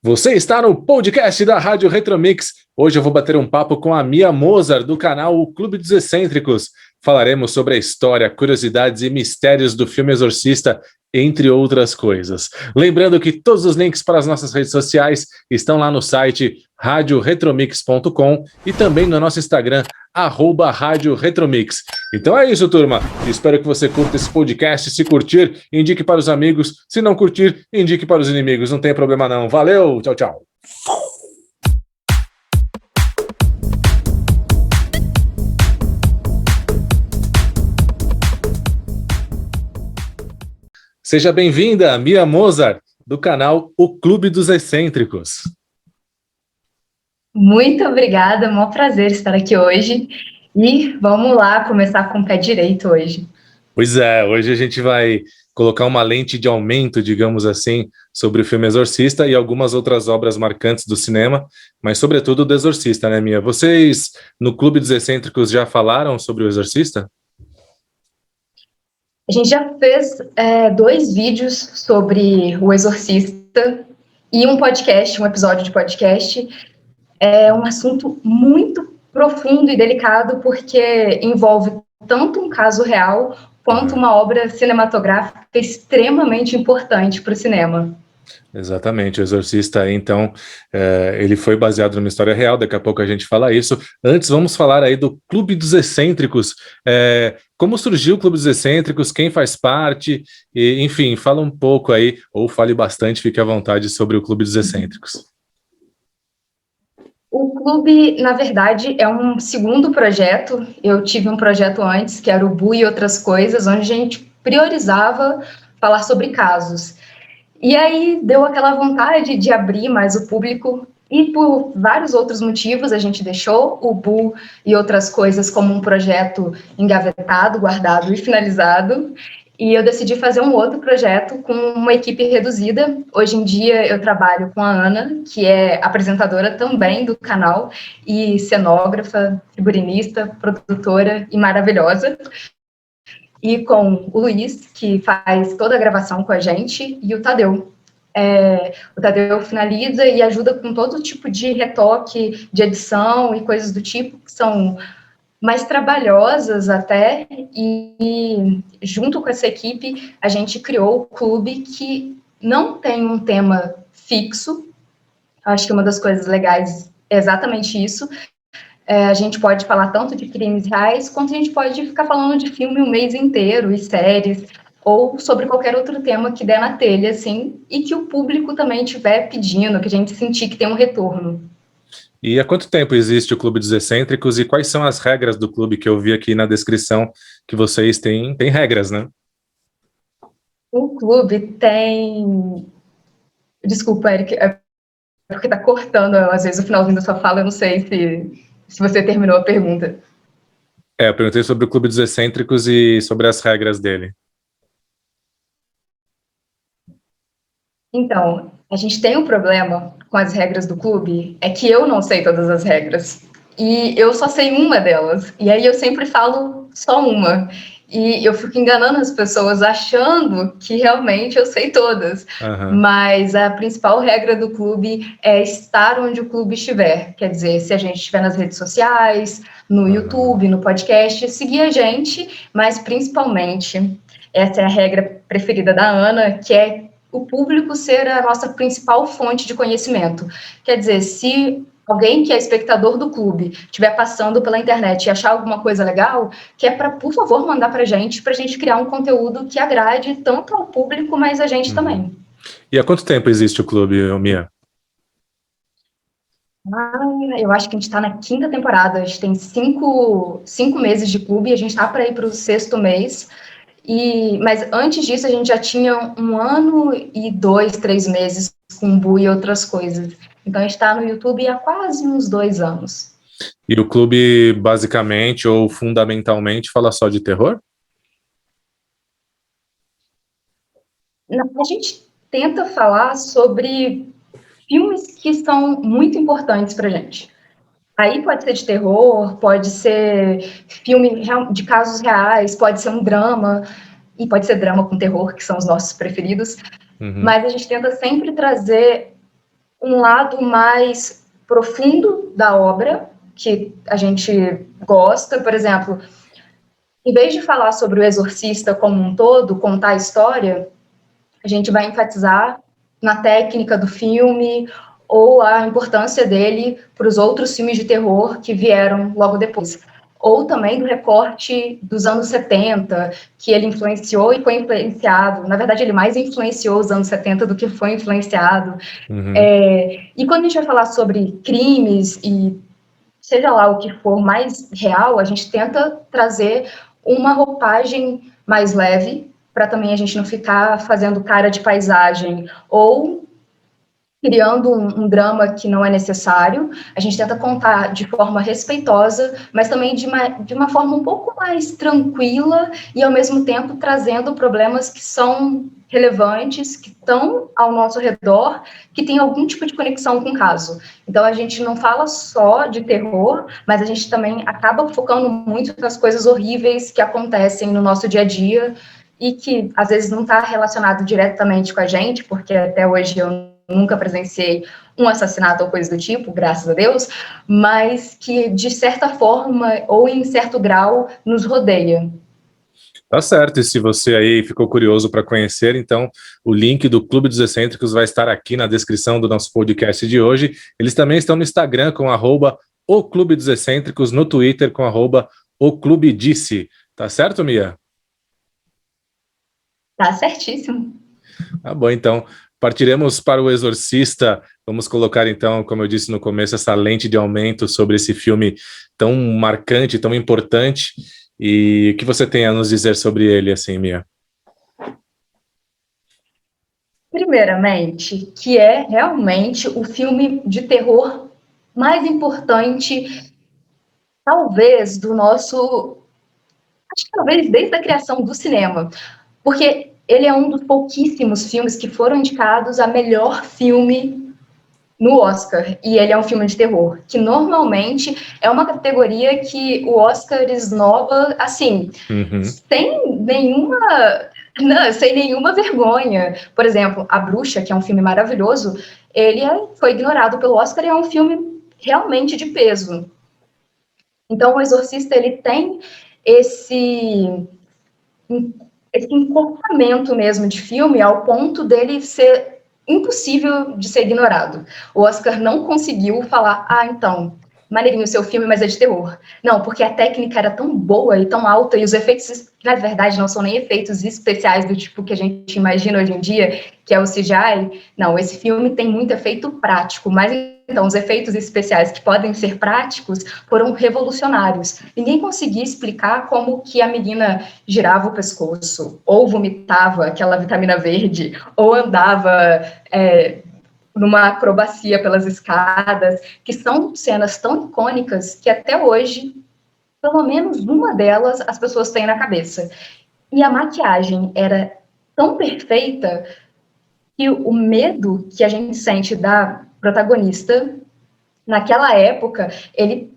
Você está no podcast da Rádio Retromix. Hoje eu vou bater um papo com a Mia Mozart, do canal O Clube dos Excêntricos. Falaremos sobre a história, curiosidades e mistérios do filme Exorcista, entre outras coisas. Lembrando que todos os links para as nossas redes sociais estão lá no site radioretromix.com e também no nosso Instagram, @Rádio Retromix. Então é isso, turma. Espero que você curta esse podcast. Se curtir, indique para os amigos. Se não curtir, indique para os inimigos. Não tem problema não. Valeu, tchau, tchau. Seja bem-vinda, Mia Mozart, do canal O Clube dos Excêntricos. Muito obrigada, é um prazer estar aqui hoje. E vamos lá começar com o pé direito hoje. Pois é, hoje a gente vai colocar uma lente de aumento, digamos assim, sobre o filme Exorcista e algumas outras obras marcantes do cinema, mas sobretudo do Exorcista, né, Mia? Vocês, no Clube dos Excêntricos, já falaram sobre o Exorcista? A gente já fez 2 vídeos sobre o Exorcista e um episódio de podcast. É um assunto muito profundo e delicado, porque envolve tanto um caso real quanto uma obra cinematográfica extremamente importante para o cinema. Exatamente, o Exorcista, então, ele foi baseado numa história real, daqui a pouco a gente fala isso. Antes, vamos falar aí do Clube dos Excêntricos. Como surgiu o Clube dos Excêntricos, quem faz parte, e, enfim, fala um pouco aí, ou fale bastante, fique à vontade sobre o Clube dos Excêntricos. O clube, na verdade, é um segundo projeto. Eu tive um projeto antes, que era o Bu e Outras Coisas, onde a gente priorizava falar sobre casos. E aí deu aquela vontade de abrir mais o público, e por vários outros motivos a gente deixou o Bu e Outras Coisas como um projeto engavetado, guardado e finalizado. E eu decidi fazer um outro projeto com uma equipe reduzida. Hoje em dia eu trabalho com a Ana, que é apresentadora também do canal, e cenógrafa, figurinista, produtora e maravilhosa. E com o Luiz, que faz toda a gravação com a gente, e o Tadeu. O Tadeu finaliza e ajuda com todo tipo de retoque, de edição e coisas do tipo, que são mais trabalhosas até, e junto com essa equipe a gente criou o clube, que não tem um tema fixo. Acho que uma das coisas legais é exatamente isso. A gente pode falar tanto de crimes reais, quanto a gente pode ficar falando de filme um mês inteiro, e séries, ou sobre qualquer outro tema que der na telha, assim, e que o público também estiver pedindo, que a gente sentir que tem um retorno. E há quanto tempo existe o Clube dos Excêntricos e quais são as regras do clube, que eu vi aqui na descrição que vocês têm regras, né? O clube tem... Desculpa, Eric, é porque tá cortando, às vezes, o finalzinho da sua fala, eu não sei se você terminou a pergunta. Eu perguntei sobre o Clube dos Excêntricos e sobre as regras dele. Então, a gente tem um problema com as regras do clube, é que eu não sei todas as regras. E eu só sei uma delas. E aí eu sempre falo só uma. E eu fico enganando as pessoas, achando que realmente eu sei todas. Uhum. Mas a principal regra do clube é estar onde o clube estiver. Quer dizer, se a gente estiver nas redes sociais, no YouTube, no podcast, seguir a gente, mas principalmente, essa é a regra preferida da Ana, que é o público ser a nossa principal fonte de conhecimento. Quer dizer, se alguém que é espectador do clube estiver passando pela internet e achar alguma coisa legal, que é para, por favor, mandar para a gente criar um conteúdo que agrade tanto ao público, mas a gente também. E há quanto tempo existe o clube, Mia? Eu acho que a gente está na 5ª temporada, a gente tem 5 meses de clube, e a gente está para ir para o 6º mês. Mas antes disso a gente já tinha 1 ano e 2, 3 meses com Bu e Outras Coisas. Então a gente está no YouTube há quase uns 2 anos. E o clube basicamente ou fundamentalmente fala só de terror? A gente tenta falar sobre filmes que são muito importantes para a gente. Aí pode ser de terror, pode ser filme de casos reais, pode ser um drama, e pode ser drama com terror, que são os nossos preferidos. Mas a gente tenta sempre trazer um lado mais profundo da obra, que a gente gosta, por exemplo, em vez de falar sobre o Exorcista como um todo, contar a história, a gente vai enfatizar na técnica do filme ou a importância dele para os outros filmes de terror que vieram logo depois. Ou também do recorte dos anos 70, que ele influenciou e foi influenciado. Na verdade, ele mais influenciou os anos 70 do que foi influenciado. Uhum. E quando a gente vai falar sobre crimes e seja lá o que for mais real, a gente tenta trazer uma roupagem mais leve, para também a gente não ficar fazendo cara de paisagem ou criando um drama que não é necessário. A gente tenta contar de forma respeitosa, mas também de uma forma um pouco mais tranquila e, ao mesmo tempo, trazendo problemas que são relevantes, que estão ao nosso redor, que tem algum tipo de conexão com o caso. Então, a gente não fala só de terror, mas a gente também acaba focando muito nas coisas horríveis que acontecem no nosso dia a dia e que, às vezes, não está relacionado diretamente com a gente, porque até hoje eu nunca presenciei um assassinato ou coisa do tipo, graças a Deus, mas que, de certa forma, ou em certo grau, nos rodeia. Tá certo, e se você aí ficou curioso para conhecer, então o link do Clube dos Excêntricos vai estar aqui na descrição do nosso podcast de hoje. Eles também estão no Instagram com @o Clube dos Excêntricos, no Twitter com @o Clube Disse. Tá certo, Mia? Tá certíssimo. Tá bom, então partiremos para o Exorcista. Vamos colocar então, como eu disse no começo, essa lente de aumento sobre esse filme tão marcante, tão importante. E o que você tem a nos dizer sobre ele, assim, Mia? Primeiramente, que é realmente o filme de terror mais importante, talvez, do nosso... Acho que talvez desde a criação do cinema. Porque ele é um dos pouquíssimos filmes que foram indicados a melhor filme no Oscar, e ele é um filme de terror, que normalmente é uma categoria que o Oscar esnoba, assim, sem nenhuma vergonha. Por exemplo, A Bruxa, que é um filme maravilhoso, ele foi ignorado pelo Oscar e é um filme realmente de peso. Então, O Exorcista, ele tem esse encorpamento mesmo de filme ao ponto dele ser impossível de ser ignorado. O Oscar não conseguiu falar, então, maneirinho o seu filme, mas é de terror. Não, porque a técnica era tão boa e tão alta, e os efeitos, na verdade, não são nem efeitos especiais do tipo que a gente imagina hoje em dia, que é o CGI. Não, esse filme tem muito efeito prático, mas então os efeitos especiais que podem ser práticos foram revolucionários. Ninguém conseguia explicar como que a menina girava o pescoço, ou vomitava aquela vitamina verde, ou andava numa acrobacia pelas escadas, que são cenas tão icônicas que até hoje, pelo menos uma delas, as pessoas têm na cabeça. E a maquiagem era tão perfeita que o medo que a gente sente da protagonista, naquela época, ele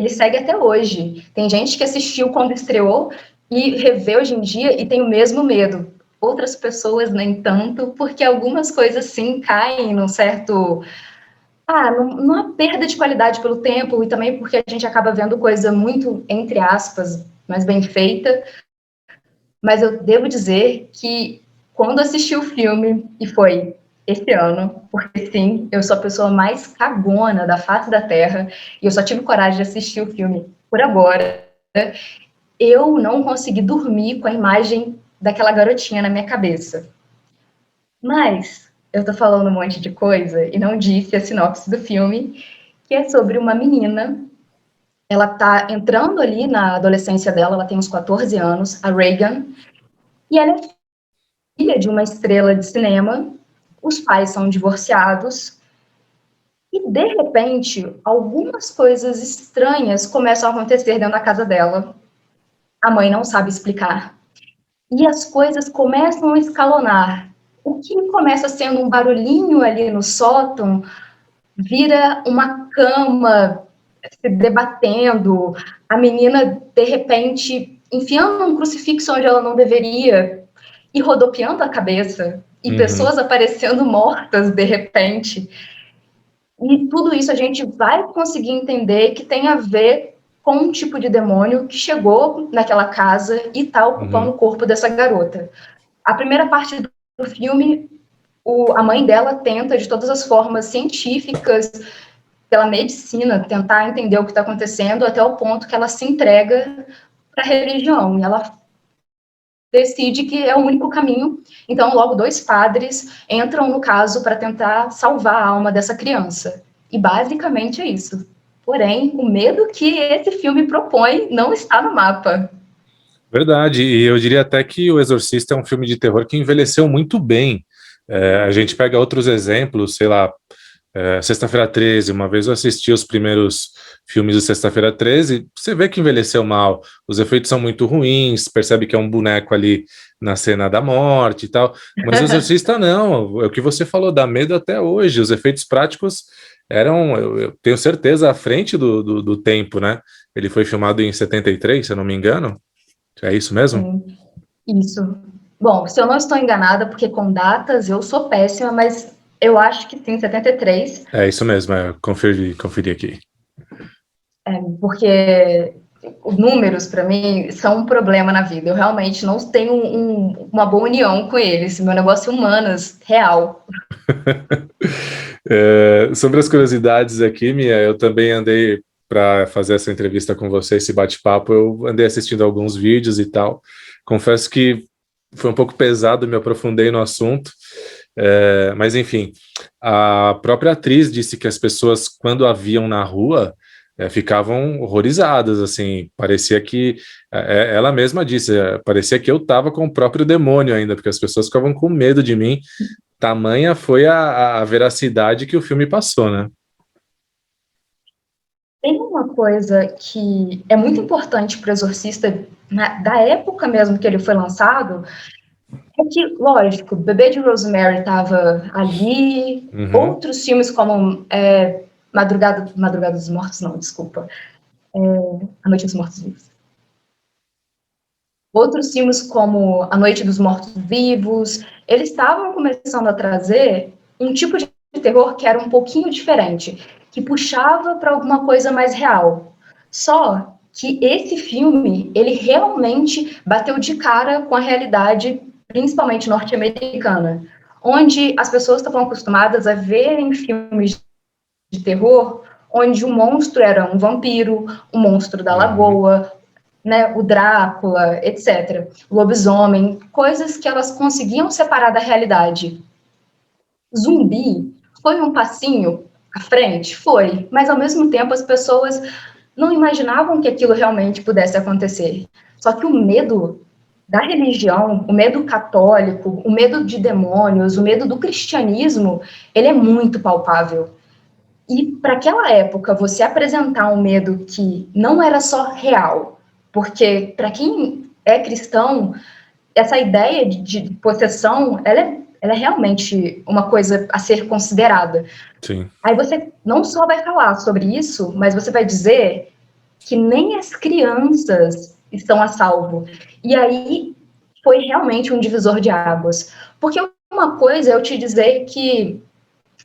segue até hoje. Tem gente que assistiu quando estreou e revê hoje em dia e tem o mesmo medo. Outras pessoas nem tanto, porque algumas coisas sim caem num certo... numa perda de qualidade pelo tempo e também porque a gente acaba vendo coisa muito, entre aspas, mais bem feita. Mas eu devo dizer que quando assisti o filme, e foi esse ano, porque sim, eu sou a pessoa mais cagona da face da Terra, e eu só tive coragem de assistir o filme por agora, eu não consegui dormir com a imagem daquela garotinha na minha cabeça. Mas eu tô falando um monte de coisa e não disse a sinopse do filme, que é sobre uma menina. Ela tá entrando ali na adolescência dela, ela tem uns 14 anos, a Reagan, e ela é filha de uma estrela de cinema, os pais são divorciados, e, de repente, algumas coisas estranhas começam a acontecer dentro da casa dela. A mãe não sabe explicar. E as coisas começam a escalonar. O que começa sendo um barulhinho ali no sótão vira uma cama se debatendo, a menina, de repente, enfiando um crucifixo onde ela não deveria e rodopiando a cabeça. e pessoas aparecendo mortas de repente. E tudo isso a gente vai conseguir entender que tem a ver com um tipo de demônio que chegou naquela casa e está ocupando o corpo dessa garota. A primeira parte do filme, a mãe dela tenta, de todas as formas científicas, pela medicina, tentar entender o que está acontecendo, até o ponto que ela se entrega para a religião. E ela decide que é o único caminho. Então, logo, 2 padres entram no caso para tentar salvar a alma dessa criança. E basicamente é isso. Porém, o medo que esse filme propõe não está no mapa. Verdade, e eu diria até que O Exorcista é um filme de terror que envelheceu muito bem. A gente pega outros exemplos, sei lá, Sexta-feira 13, uma vez eu assisti os primeiros filmes de Sexta-feira 13, você vê que envelheceu mal, os efeitos são muito ruins, percebe que é um boneco ali na cena da morte e tal, mas o Exorcista não, é o que você falou, dá medo até hoje, os efeitos práticos eram, eu tenho certeza, à frente do tempo, né? Ele foi filmado em 73, se eu não me engano, é isso mesmo? Sim, isso. Bom, se eu não estou enganada, porque com datas eu sou péssima, mas eu acho que sim, 73. É isso mesmo, conferi aqui. Porque os números, para mim, são um problema na vida. Eu realmente não tenho uma boa união com eles. Meu negócio é humanas, real. Sobre as curiosidades aqui, Mia, eu também andei para fazer essa entrevista com você, esse bate-papo, eu andei assistindo alguns vídeos e tal. Confesso que foi um pouco pesado, me aprofundei no assunto, mas enfim, a própria atriz disse que as pessoas, quando a viam na rua, ficavam horrorizadas, assim, parecia que, ela mesma disse, parecia que eu estava com o próprio demônio ainda, porque as pessoas ficavam com medo de mim, tamanha foi a veracidade que o filme passou, né? Tem uma coisa que é muito importante para o Exorcista, da época mesmo que ele foi lançado, é que, lógico, Bebê de Rosemary estava ali, outros filmes como Madrugada dos Mortos, não, desculpa, A Noite dos Mortos-Vivos. Outros filmes como A Noite dos Mortos-Vivos, eles estavam começando a trazer um tipo de terror que era um pouquinho diferente, que puxava para alguma coisa mais real. Só que esse filme, ele realmente bateu de cara com a realidade, principalmente norte-americana, onde as pessoas estavam acostumadas a verem filmes de terror onde o monstro era um vampiro, o monstro da lagoa, né, o Drácula, etc. O lobisomem, coisas que elas conseguiam separar da realidade. Zumbi foi um passinho à frente? Foi, mas ao mesmo tempo as pessoas não imaginavam que aquilo realmente pudesse acontecer. Só que o medo da religião, o medo católico, o medo de demônios, o medo do cristianismo, ele é muito palpável. E para aquela época, você apresentar um medo que não era só real, porque para quem é cristão, essa ideia de possessão, ela é realmente uma coisa a ser considerada. Sim. Aí você não só vai falar sobre isso, mas você vai dizer que nem as crianças estão a salvo. E aí foi realmente um divisor de águas. Porque uma coisa é eu te dizer que,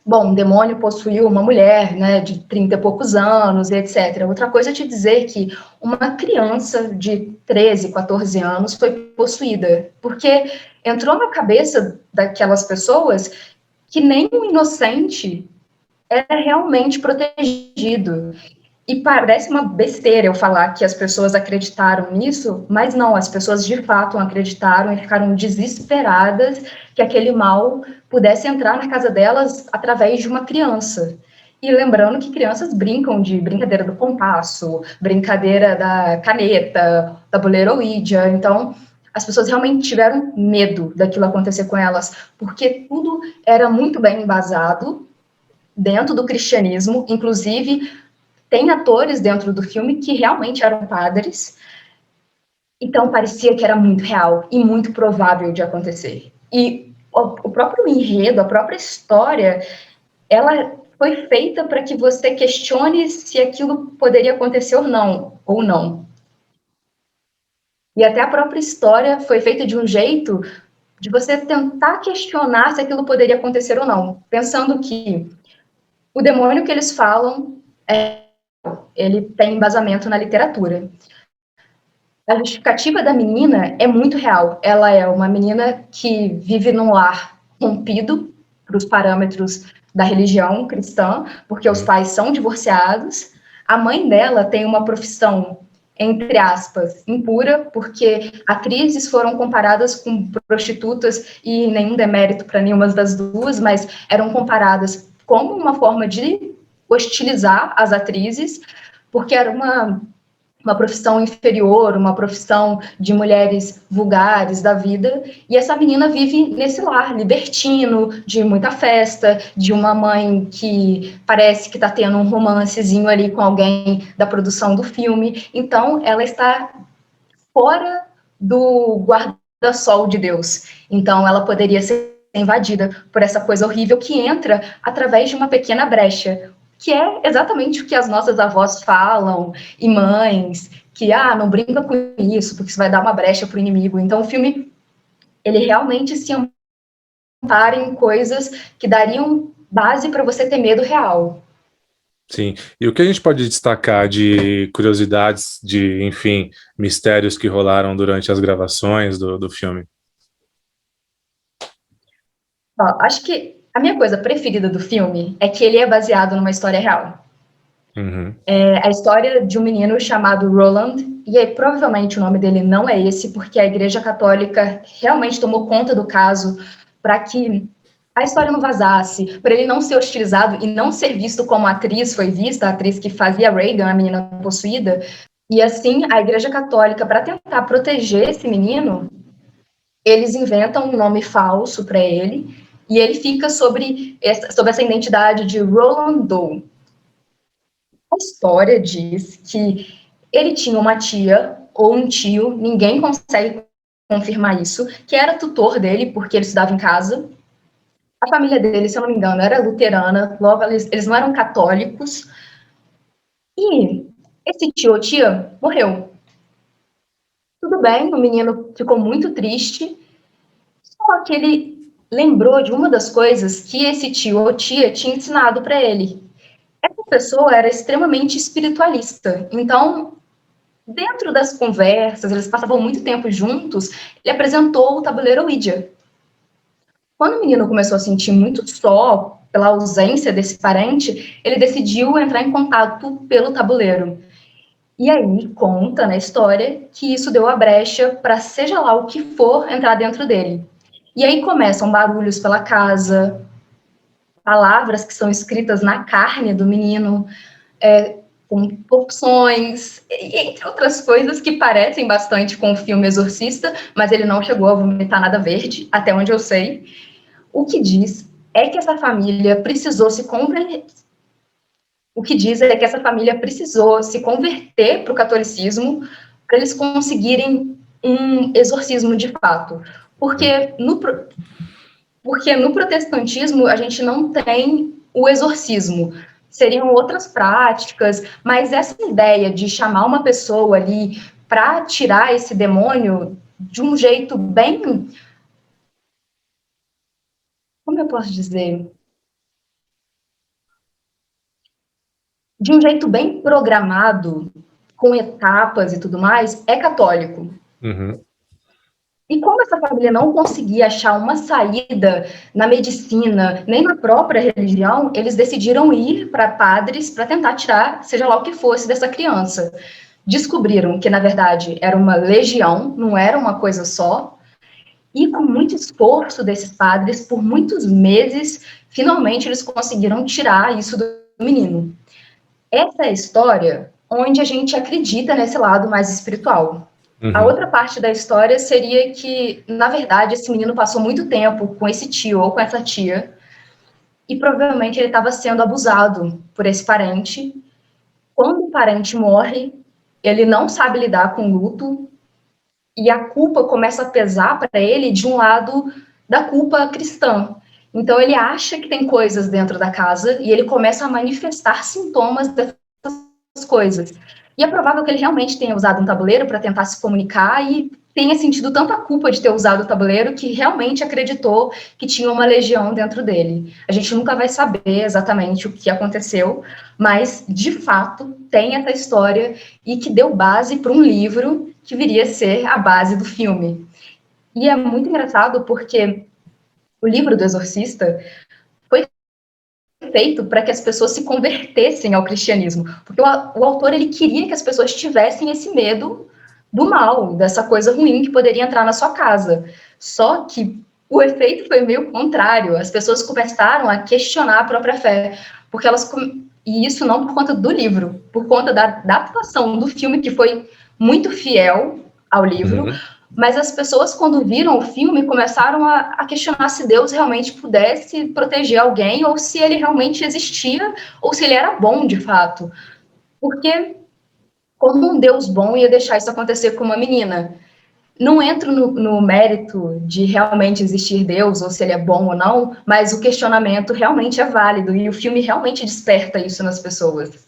bom, um demônio possuiu uma mulher, né, de 30 e poucos anos, etc. Outra coisa é te dizer que uma criança de 13, 14 anos foi possuída, porque entrou na cabeça daquelas pessoas que nem o inocente é realmente protegido. E parece uma besteira eu falar que as pessoas acreditaram nisso, mas não, as pessoas de fato acreditaram e ficaram desesperadas que aquele mal pudesse entrar na casa delas através de uma criança. E lembrando que crianças brincam de brincadeira do compasso, brincadeira da caneta, tabuleiro Ouija, então as pessoas realmente tiveram medo daquilo acontecer com elas, porque tudo era muito bem embasado dentro do cristianismo, inclusive tem atores dentro do filme que realmente eram padres, então parecia que era muito real e muito provável de acontecer. E o próprio enredo, a própria história, ela foi feita para que você questione se aquilo poderia acontecer ou não. E até a própria história foi feita de um jeito de você tentar questionar se aquilo poderia acontecer ou não, pensando que o demônio que eles falam, ele tem embasamento na literatura. A justificativa da menina é muito real. Ela é uma menina que vive num lar rompido para os parâmetros da religião cristã, porque os pais são divorciados. A mãe dela tem uma profissão, entre aspas, impura, porque atrizes foram comparadas com prostitutas, e nenhum demérito para nenhuma das duas, mas eram comparadas como uma forma de hostilizar as atrizes, porque era uma profissão inferior, uma profissão de mulheres vulgares da vida, e essa menina vive nesse lar libertino, de muita festa, de uma mãe que parece que está tendo um romancezinho ali com alguém da produção do filme, então ela está fora do guarda-sol de Deus, então ela poderia ser invadida por essa coisa horrível que entra através de uma pequena brecha, que é exatamente o que as nossas avós falam, e mães, que, não brinca com isso, porque isso vai dar uma brecha para o inimigo. Então, o filme, ele realmente se ampara em coisas que dariam base para você ter medo real. Sim, e o que a gente pode destacar de curiosidades, de, enfim, mistérios que rolaram durante as gravações do filme? Acho que a minha coisa preferida do filme é que ele é baseado numa história real. Uhum. É a história de um menino chamado Roland, e aí, provavelmente o nome dele não é esse, porque a Igreja Católica realmente tomou conta do caso para que a história não vazasse, para ele não ser hostilizado e não ser visto como a atriz foi vista, a atriz que fazia Reagan, a menina possuída. E assim, a Igreja Católica, para tentar proteger esse menino, eles inventam um nome falso para ele, e ele fica sobre essa identidade de Roland Doe. A história diz que ele tinha uma tia ou um tio, ninguém consegue confirmar isso, que era tutor dele, porque ele estudava em casa. A família dele, se eu não me engano, era luterana, logo eles não eram católicos. E esse tio ou tia morreu. Tudo bem, o menino ficou muito triste, só que ele lembrou de uma das coisas que esse tio ou tia tinha ensinado para ele. Essa pessoa era extremamente espiritualista, então, dentro das conversas, eles passavam muito tempo juntos, ele apresentou o tabuleiro Ouija. Quando o menino começou a sentir muito só, pela ausência desse parente, ele decidiu entrar em contato pelo tabuleiro. E aí conta na história que isso deu a brecha para seja lá o que for entrar dentro dele. E aí começam barulhos pela casa, palavras que são escritas na carne do menino, com porções, entre outras coisas que parecem bastante com o filme Exorcista, mas ele não chegou a vomitar nada verde, até onde eu sei. O que diz é que essa família precisou se converter. O que diz é que essa família precisou se converter para o catolicismo para eles conseguirem um exorcismo de fato. Porque no protestantismo a gente não tem o exorcismo. Seriam outras práticas, mas essa ideia de chamar uma pessoa ali para tirar esse demônio de um jeito bem... Como eu posso dizer? De um jeito bem programado, com etapas e tudo mais, é católico. Uhum. E como essa família não conseguia achar uma saída na medicina, nem na própria religião, eles decidiram ir para padres para tentar tirar, seja lá o que fosse, dessa criança. Descobriram que, na verdade, era uma legião, não era uma coisa só, e com muito esforço desses padres, por muitos meses, finalmente eles conseguiram tirar isso do menino. Essa é a história onde a gente acredita nesse lado mais espiritual. Uhum. A outra parte da história seria que, na verdade, esse menino passou muito tempo com esse tio ou com essa tia e provavelmente ele estava sendo abusado por esse parente. Quando o parente morre, ele não sabe lidar com o luto e a culpa começa a pesar para ele de um lado da culpa cristã. Então, ele acha que tem coisas dentro da casa e ele começa a manifestar sintomas dessas coisas. E é provável que ele realmente tenha usado um tabuleiro para tentar se comunicar e tenha sentido tanta culpa de ter usado o tabuleiro que realmente acreditou que tinha uma legião dentro dele. A gente nunca vai saber exatamente o que aconteceu, mas, de fato, tem essa história e que deu base para um livro que viria a ser a base do filme. E é muito engraçado porque o livro do Exorcista foi feito para que as pessoas se convertessem ao cristianismo, porque o autor ele queria que as pessoas tivessem esse medo do mal, dessa coisa ruim que poderia entrar na sua casa. Só que o efeito foi meio contrário. As pessoas começaram a questionar a própria fé, porque e isso não por conta do livro, por conta da adaptação do filme, que foi muito fiel ao livro, mas as pessoas, quando viram o filme, começaram a questionar se Deus realmente pudesse proteger alguém, ou se ele realmente existia, ou se ele era bom, de fato. Porque como um Deus bom ia deixar isso acontecer com uma menina? Não entro no mérito de realmente existir Deus, ou se ele é bom ou não, mas o questionamento realmente é válido, e o filme realmente desperta isso nas pessoas.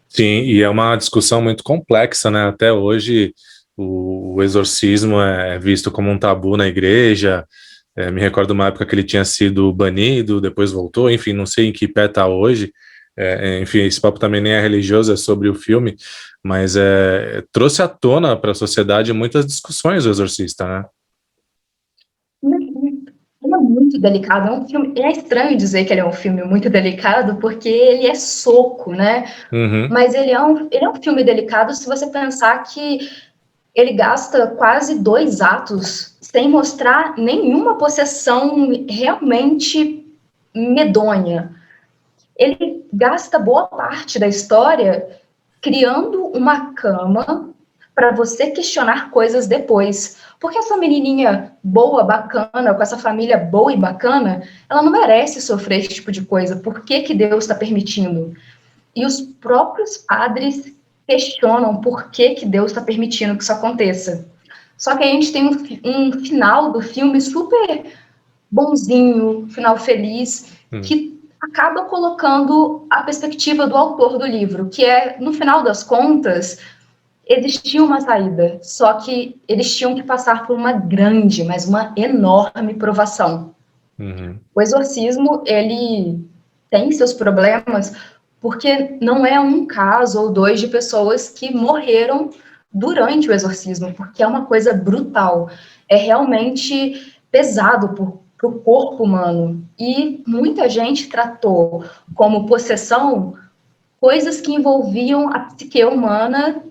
Sim, e é uma discussão muito complexa, né? Até hoje o exorcismo é visto como um tabu na igreja. Me recordo uma época que ele tinha sido banido, depois voltou, enfim, não sei em que pé está hoje. Enfim, esse papo também nem é religioso, é sobre o filme, mas trouxe à tona para a sociedade muitas discussões do Exorcista, né? Ele é muito delicado, é um filme, é estranho dizer que ele é um filme muito delicado, porque ele é soco, né? Mas ele é um filme delicado se você pensar que ele gasta quase 2 atos sem mostrar nenhuma possessão realmente medonha. Ele gasta boa parte da história criando uma cama para você questionar coisas depois. Porque essa menininha boa, bacana, com essa família boa e bacana, ela não merece sofrer esse tipo de coisa. Por que que Deus está permitindo? E os próprios padres questionam por que que Deus está permitindo que isso aconteça. Só que a gente tem um final do filme super bonzinho, final feliz, que acaba colocando a perspectiva do autor do livro, que é, no final das contas, existia uma saída, só que eles tinham que passar por uma grande, mas uma enorme provação. O exorcismo, ele tem seus problemas, porque não é um caso ou dois de pessoas que morreram durante o exorcismo, porque é uma coisa brutal. É realmente pesado para o corpo humano. E muita gente tratou como possessão coisas que envolviam a psique humana,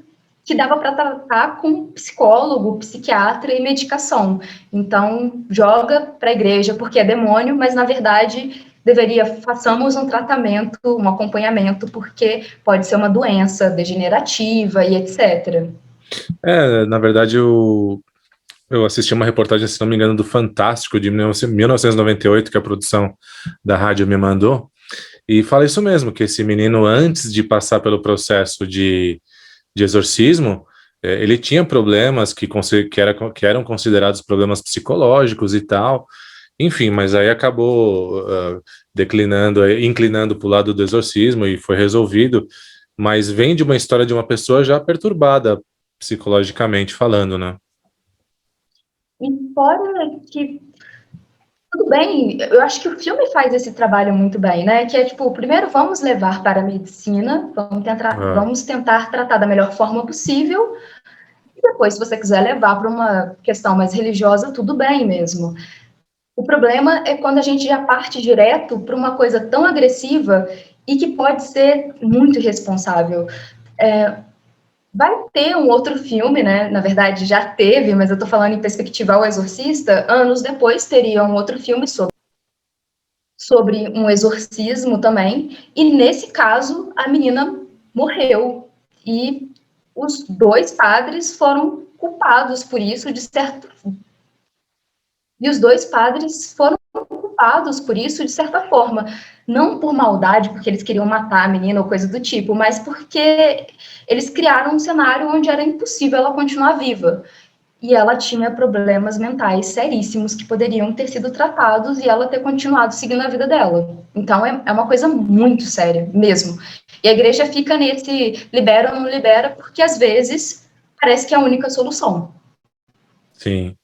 que dava para tratar com psicólogo, psiquiatra e medicação. Então, joga para a igreja porque é demônio, mas, na verdade, façamos um tratamento, um acompanhamento, porque pode ser uma doença degenerativa e etc. Na verdade, eu assisti uma reportagem, se não me engano, do Fantástico, de 1998, que a produção da rádio me mandou, e fala isso mesmo, que esse menino, antes de passar pelo processo de exorcismo, ele tinha problemas que eram considerados problemas psicológicos e tal, enfim, mas aí acabou inclinando para o lado do exorcismo e foi resolvido, mas vem de uma história de uma pessoa já perturbada psicologicamente falando, né? E fora que tudo bem, eu acho que o filme faz esse trabalho muito bem, né? Que é tipo, primeiro vamos levar para a medicina, vamos tentar tratar da melhor forma possível, e depois, se você quiser levar para uma questão mais religiosa, tudo bem mesmo. O problema é quando a gente já parte direto para uma coisa tão agressiva e que pode ser muito irresponsável. Vai ter um outro filme, né? Na verdade, já teve, mas eu estou falando em perspectiva O Exorcista. Anos depois teria um outro filme sobre um exorcismo também, e nesse caso a menina morreu, e os 2 padres foram culpados por isso, e os 2 padres foram culpados por isso de certa forma, não por maldade, porque eles queriam matar a menina ou coisa do tipo, mas porque eles criaram um cenário onde era impossível ela continuar viva. E ela tinha problemas mentais seríssimos que poderiam ter sido tratados e ela ter continuado seguindo a vida dela. Então, é uma coisa muito séria, mesmo. E a igreja fica nesse libera ou não libera, porque às vezes parece que é a única solução. Sim.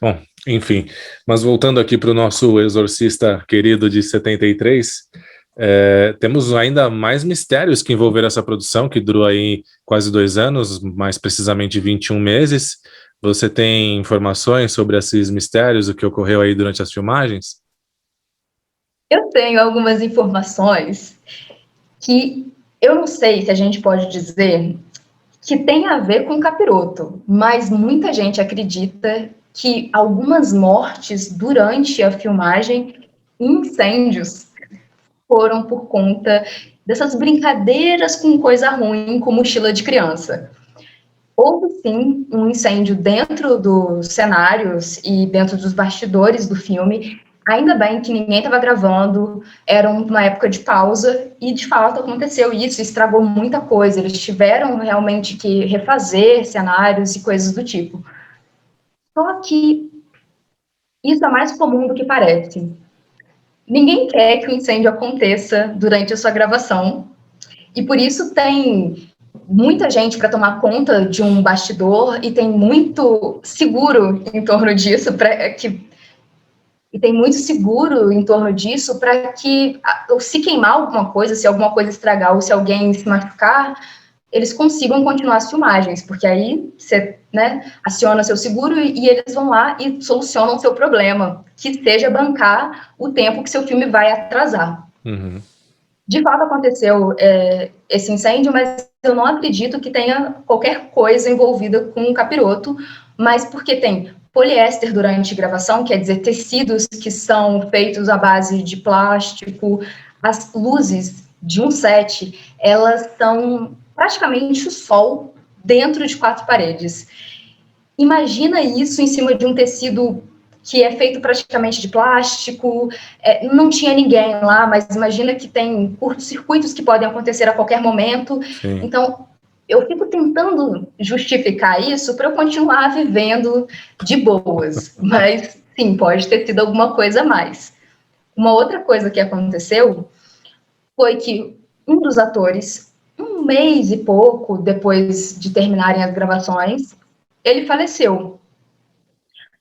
Bom, enfim, mas voltando aqui para o nosso Exorcista querido de 73, temos ainda mais mistérios que envolveram essa produção, que durou aí quase 2 anos, mais precisamente 21 meses. Você tem informações sobre esses mistérios, o que ocorreu aí durante as filmagens? Eu tenho algumas informações que eu não sei se a gente pode dizer que tem a ver com capiroto, mas muita gente acredita que algumas mortes durante a filmagem, incêndios, foram por conta dessas brincadeiras com coisa ruim, com mochila de criança. Houve sim um incêndio dentro dos cenários e dentro dos bastidores do filme. Ainda bem que ninguém estava gravando, era uma época de pausa e de fato aconteceu isso, estragou muita coisa. Eles tiveram realmente que refazer cenários e coisas do tipo. Só que isso é mais comum do que parece. Ninguém quer que o incêndio aconteça durante a sua gravação e por isso tem muita gente para tomar conta de um bastidor e tem muito seguro em torno disso para que se queimar alguma coisa, se alguma coisa estragar ou se alguém se machucar, eles consigam continuar as filmagens, porque aí você, né, aciona seu seguro e eles vão lá e solucionam o seu problema, que seja bancar o tempo que seu filme vai atrasar. Uhum. De fato aconteceu esse incêndio, mas eu não acredito que tenha qualquer coisa envolvida com um capiroto, mas porque tem poliéster durante gravação, quer dizer, tecidos que são feitos à base de plástico, as luzes de um set, elas são praticamente o sol dentro de 4 paredes. Imagina isso em cima de um tecido que é feito praticamente de plástico, não tinha ninguém lá, mas imagina que tem curtos-circuitos que podem acontecer a qualquer momento. Sim. Então, eu fico tentando justificar isso para eu continuar vivendo de boas, mas sim, pode ter sido alguma coisa a mais. Uma outra coisa que aconteceu foi que um dos atores, um mês e pouco depois de terminarem as gravações, ele faleceu.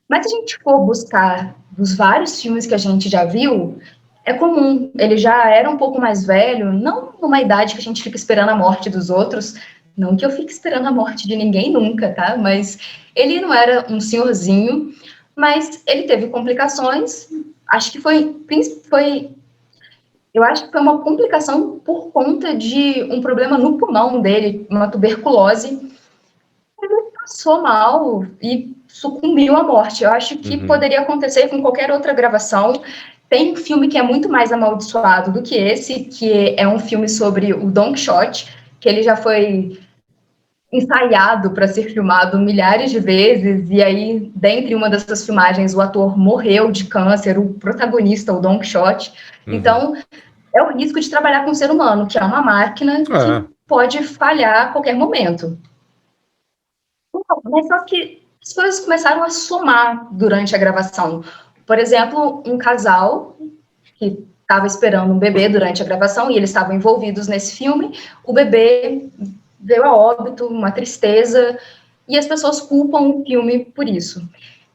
Mas se a gente for buscar dos vários filmes que a gente já viu, é comum. Ele já era um pouco mais velho, não numa idade que a gente fica esperando a morte dos outros, não que eu fique esperando a morte de ninguém nunca, tá? Mas ele não era um senhorzinho, mas ele teve complicações. Acho que eu acho que foi uma complicação por conta de um problema no pulmão dele, uma tuberculose. Ele passou mal e sucumbiu à morte. Eu acho que poderia acontecer com qualquer outra gravação. Tem um filme que é muito mais amaldiçoado do que esse, que é um filme sobre o Don Quixote, que ele já foi ensaiado para ser filmado milhares de vezes, e aí, dentre uma dessas filmagens, o ator morreu de câncer, o protagonista, o Don Quixote. Então, é o risco de trabalhar com um ser humano, que é uma máquina que pode falhar a qualquer momento. Mas só que as coisas começaram a somar durante a gravação. Por exemplo, um casal que estava esperando um bebê durante a gravação e eles estavam envolvidos nesse filme, o bebê veio a óbito, uma tristeza, e as pessoas culpam o filme por isso.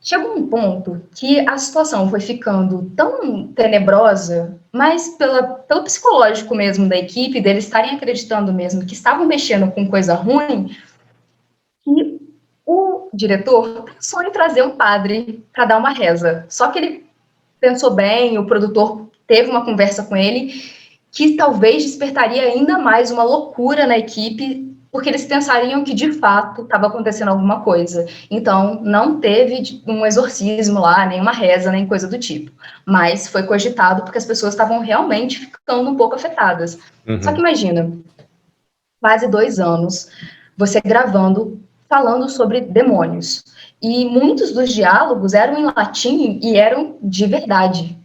Chegou um ponto que a situação foi ficando tão tenebrosa, mas pelo psicológico mesmo da equipe, deles estarem acreditando mesmo que estavam mexendo com coisa ruim, que o diretor pensou em trazer um padre para dar uma reza. Só que ele pensou bem, o produtor teve uma conversa com ele, que talvez despertaria ainda mais uma loucura na equipe, porque eles pensariam que de fato estava acontecendo alguma coisa. Então, não teve um exorcismo lá, nem uma reza, nem coisa do tipo. Mas foi cogitado porque as pessoas estavam realmente ficando um pouco afetadas. Só que imagina, quase 2 anos, você gravando, falando sobre demônios. E muitos dos diálogos eram em latim e eram de verdade.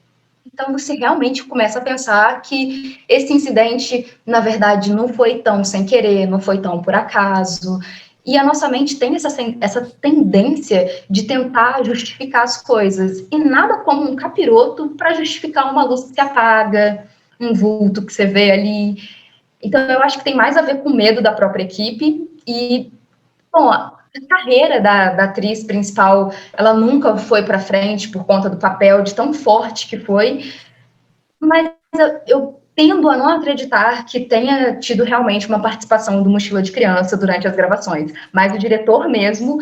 Então, você realmente começa a pensar que esse incidente, na verdade, não foi tão sem querer, não foi tão por acaso. E a nossa mente tem essa tendência de tentar justificar as coisas. E nada como um capiroto para justificar uma luz que se apaga, um vulto que você vê ali. Então, eu acho que tem mais a ver com medo da própria equipe. E, bom, a carreira da atriz principal, ela nunca foi para frente por conta do papel, de tão forte que foi, mas eu tendo a não acreditar que tenha tido realmente uma participação do Mochila de Criança durante as gravações, mas o diretor mesmo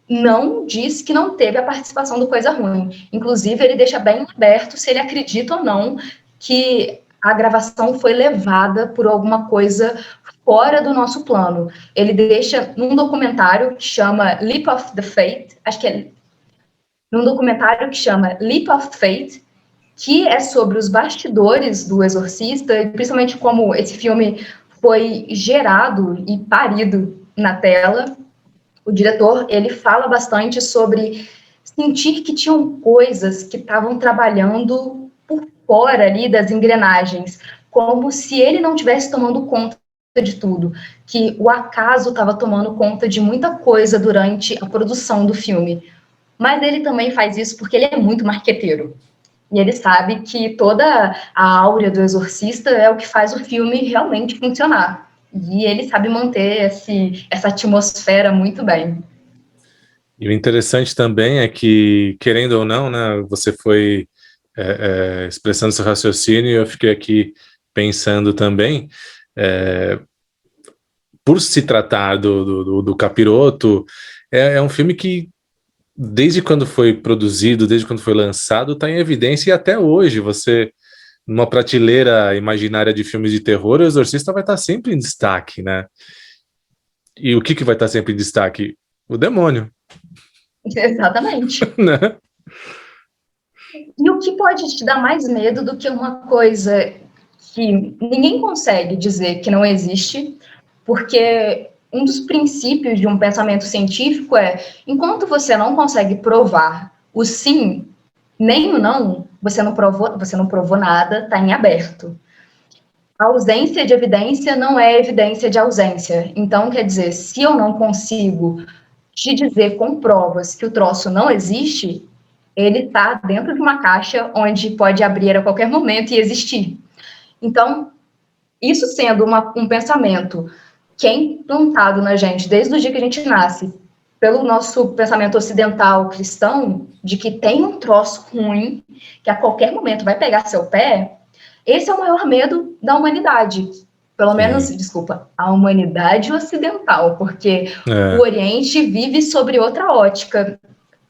não disse que não teve a participação do Coisa Ruim. Inclusive, ele deixa bem aberto se ele acredita ou não que a gravação foi levada por alguma coisa fora do nosso plano. Ele deixa num documentário que chama Leap of the Fate, acho que é num documentário que chama Leap of Fate, que é sobre os bastidores do Exorcista, e principalmente como esse filme foi gerado e parido na tela. O diretor, ele fala bastante sobre sentir que tinham coisas que estavam trabalhando por fora ali das engrenagens, como se ele não estivesse tomando conta de tudo, que o acaso estava tomando conta de muita coisa durante a produção do filme. Mas ele também faz isso porque ele é muito marqueteiro. E ele sabe que toda a áurea do Exorcista é o que faz o filme realmente funcionar. E ele sabe manter essa atmosfera muito bem. E o interessante também é que, querendo ou não, né, você foi expressando seu raciocínio e eu fiquei aqui pensando também, por se tratar do Capiroto, é um filme que, desde quando foi produzido, desde quando foi lançado, está em evidência, e até hoje você, numa prateleira imaginária de filmes de terror, o Exorcista vai estar sempre em destaque, né? E o que vai estar sempre em destaque? O demônio. Exatamente. Né? E o que pode te dar mais medo do que uma coisa que ninguém consegue dizer que não existe, porque um dos princípios de um pensamento científico é, enquanto você não consegue provar o sim, nem o não, você não provou nada, está em aberto. A ausência de evidência não é evidência de ausência. Então, quer dizer, se eu não consigo te dizer com provas que o troço não existe, ele está dentro de uma caixa onde pode abrir a qualquer momento e existir. Então, isso sendo um pensamento que é implantado na gente desde o dia que a gente nasce, pelo nosso pensamento ocidental cristão, de que tem um troço ruim, que a qualquer momento vai pegar seu pé, esse é o maior medo da humanidade. Pelo menos, desculpa, a humanidade ocidental, porque o Oriente vive sobre outra ótica.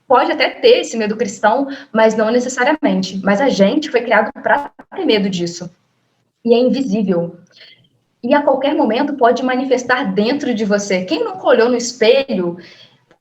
Pode até ter esse medo cristão, mas não necessariamente. Mas a gente foi criado para ter medo disso. E é invisível. E a qualquer momento pode manifestar dentro de você. Quem nunca olhou no espelho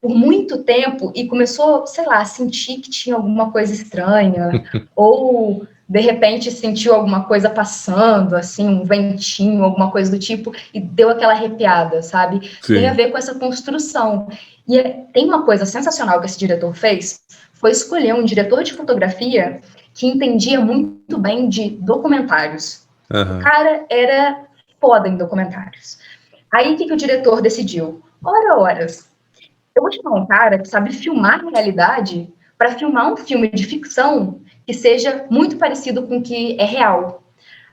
por muito tempo e começou, sei lá, a sentir que tinha alguma coisa estranha, ou de repente sentiu alguma coisa passando, assim, um ventinho, alguma coisa do tipo, e deu aquela arrepiada, sabe? Sim. Tem a ver com essa construção. E tem uma coisa sensacional que esse diretor fez, foi escolher um diretor de fotografia que entendia muito bem de documentários. Uhum. O cara era foda em documentários. Aí, o que o diretor decidiu? Horas, eu vou chamar um cara que sabe filmar a realidade para filmar um filme de ficção que seja muito parecido com o que é real.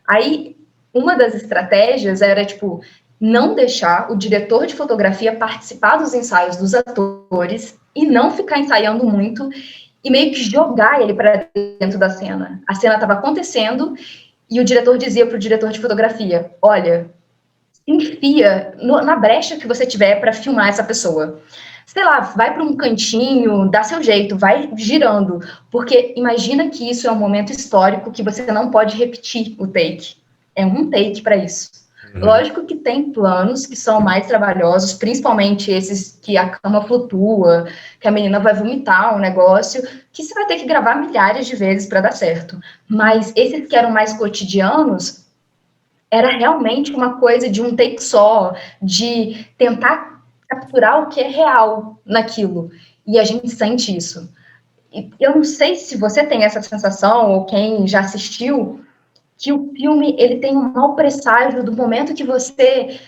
Aí, uma das estratégias era, tipo, não deixar o diretor de fotografia participar dos ensaios dos atores e não ficar ensaiando muito e meio que jogar ele para dentro da cena. A cena estava acontecendo e o diretor dizia para o diretor de fotografia, olha, enfia na brecha que você tiver para filmar essa pessoa. Sei lá, vai para um cantinho, dá seu jeito, vai girando, porque imagina que isso é um momento histórico que você não pode repetir o take. É um take para isso. Lógico que tem planos que são mais trabalhosos, principalmente esses que a cama flutua, que a menina vai vomitar um negócio, que você vai ter que gravar milhares de vezes para dar certo. Mas esses que eram mais cotidianos, era realmente uma coisa de um take só, de tentar capturar o que é real naquilo. E a gente sente isso. E eu não sei se você tem essa sensação, ou quem já assistiu, que o filme ele tem um mau presságio do momento que você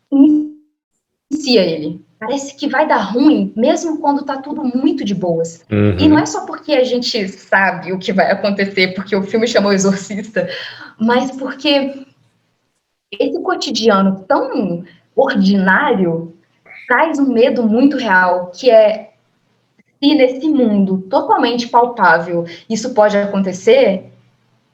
inicia ele. Parece que vai dar ruim, mesmo quando tá tudo muito de boas. Uhum. E não é só porque a gente sabe o que vai acontecer, porque o filme chamou Exorcista, mas porque esse cotidiano tão ordinário traz um medo muito real, que é se nesse mundo totalmente palpável isso pode acontecer,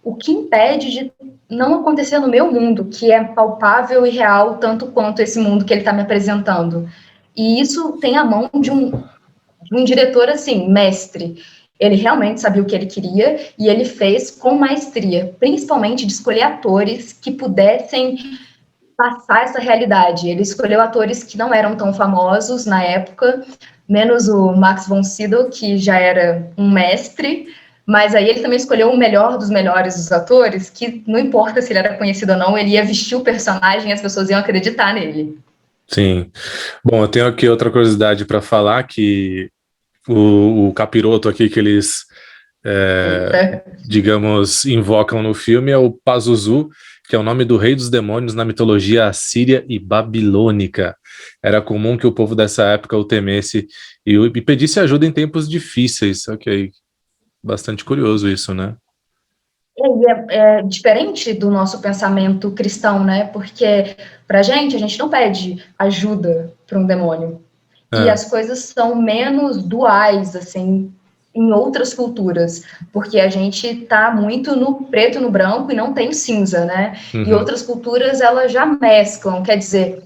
o que impede de não acontecer no meu mundo, que é palpável e real tanto quanto esse mundo que ele está me apresentando. E isso tem a mão de um diretor, assim, mestre. Ele realmente sabia o que ele queria e ele fez com maestria, principalmente de escolher atores que pudessem passar essa realidade. Ele escolheu atores que não eram tão famosos na época, menos o Max von Sydow, que já era um mestre, mas aí ele também escolheu o melhor dos melhores dos atores, que não importa se ele era conhecido ou não, ele ia vestir o personagem e as pessoas iam acreditar nele. Sim. Bom, eu tenho aqui outra curiosidade para falar, que o capiroto aqui que eles, digamos, invocam no filme é o Pazuzu, que é o nome do rei dos demônios na mitologia assíria e babilônica. Era comum que o povo dessa época o temesse e pedisse ajuda em tempos difíceis. Ok, bastante curioso isso, né? É diferente do nosso pensamento cristão, né? Porque pra gente, a gente não pede ajuda para um demônio. E É. as coisas são menos duais, assim, em outras culturas, porque a gente tá muito no preto e no branco e não tem cinza, né? E Uhum. outras culturas, elas já mesclam, quer dizer,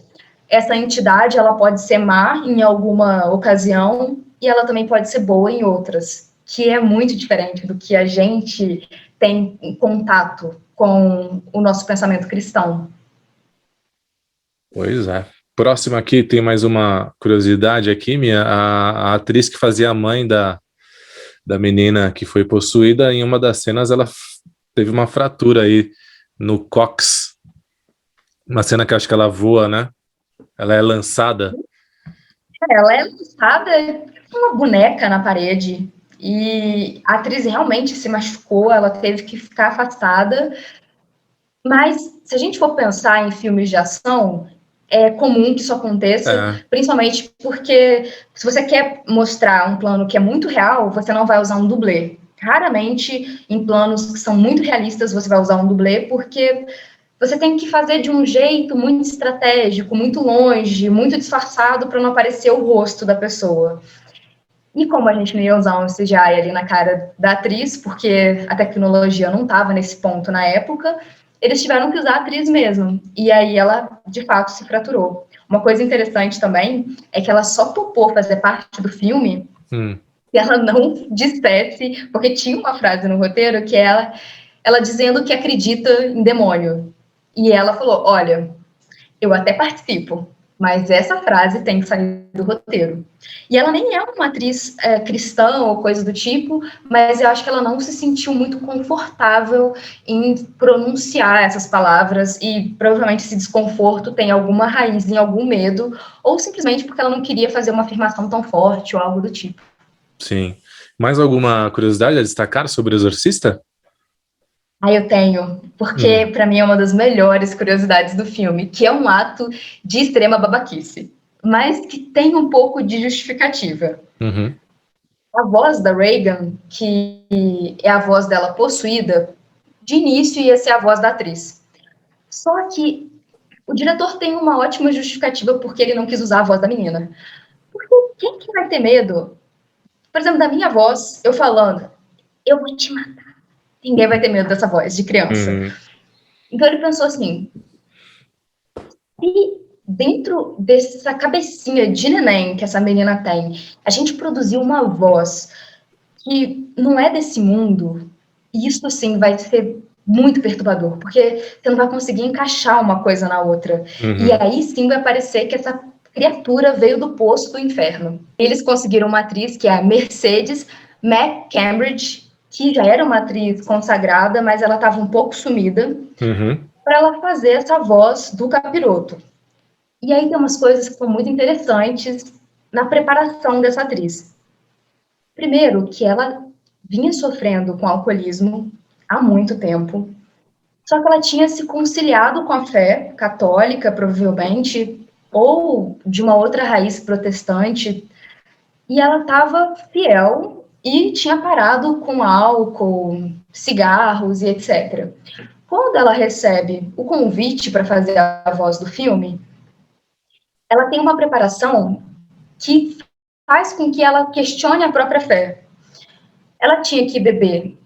essa entidade, ela pode ser má em alguma ocasião e ela também pode ser boa em outras, que é muito diferente do que a gente tem em contato com o nosso pensamento cristão. Pois é. Próximo aqui tem mais uma curiosidade aqui, a atriz que fazia a mãe da menina que foi possuída, em uma das cenas ela teve uma fratura aí no cóccix, uma cena que eu acho que ela voa, né? Ela é lançada. Ela é lançada uma boneca na parede e a atriz realmente se machucou, ela teve que ficar afastada. Mas se a gente for pensar em filmes de ação, é comum que isso aconteça, É, principalmente porque se você quer mostrar um plano que é muito real, você não vai usar um dublê. Raramente, em planos que são muito realistas, você vai usar um dublê, porque você tem que fazer de um jeito muito estratégico, muito longe, muito disfarçado para não aparecer o rosto da pessoa. E como a gente não ia usar um CGI ali na cara da atriz, porque a tecnologia não estava nesse ponto na época, eles tiveram que usar a atriz mesmo. E aí ela, de fato, se fraturou. Uma coisa interessante também é que ela só topou fazer parte do filme se ela não dissesse, porque tinha uma frase no roteiro que é ela dizendo que acredita em demônio. E ela falou: olha, eu até participo, mas essa frase tem que sair do roteiro. E ela nem é uma atriz cristã ou coisa do tipo, mas eu acho que ela não se sentiu muito confortável em pronunciar essas palavras e provavelmente esse desconforto tem alguma raiz em algum medo ou simplesmente porque ela não queria fazer uma afirmação tão forte ou algo do tipo. sim. Mais alguma curiosidade a destacar sobre o Exorcista? Aí eu tenho, porque Hum, para mim é uma das melhores curiosidades do filme, que é um ato de extrema babaquice, mas que tem um pouco de justificativa. uhum. A voz da Reagan, que é a voz dela possuída, de início ia ser a voz da atriz. Só que o diretor tem uma ótima justificativa porque ele não quis usar a voz da menina. Porque quem que vai ter medo? Por exemplo, da minha voz, eu falando, eu vou te matar. Ninguém vai ter medo dessa voz de criança. Uhum. Então ele pensou assim, e dentro dessa cabecinha de neném que essa menina tem, a gente produziu uma voz que não é desse mundo, e isso sim vai ser muito perturbador, porque você não vai conseguir encaixar uma coisa na outra. E Uhum. aí sim vai parecer que essa criatura veio do poço do inferno. Eles conseguiram uma atriz que é a Mercedes McCambridge, que já era uma atriz consagrada, mas ela estava um pouco sumida, Uhum. para ela fazer essa voz do capiroto. E aí tem umas coisas que são muito interessantes na preparação dessa atriz. Primeiro, que ela vinha sofrendo com alcoolismo há muito tempo, só que ela tinha se conciliado com a fé católica, provavelmente, ou de uma outra raiz protestante, e ela estava fiel e tinha parado com álcool, cigarros e etc. Quando ela recebe o convite para fazer a voz do filme, ela tem uma preparação que faz com que ela questione a própria fé. Ela tinha que beber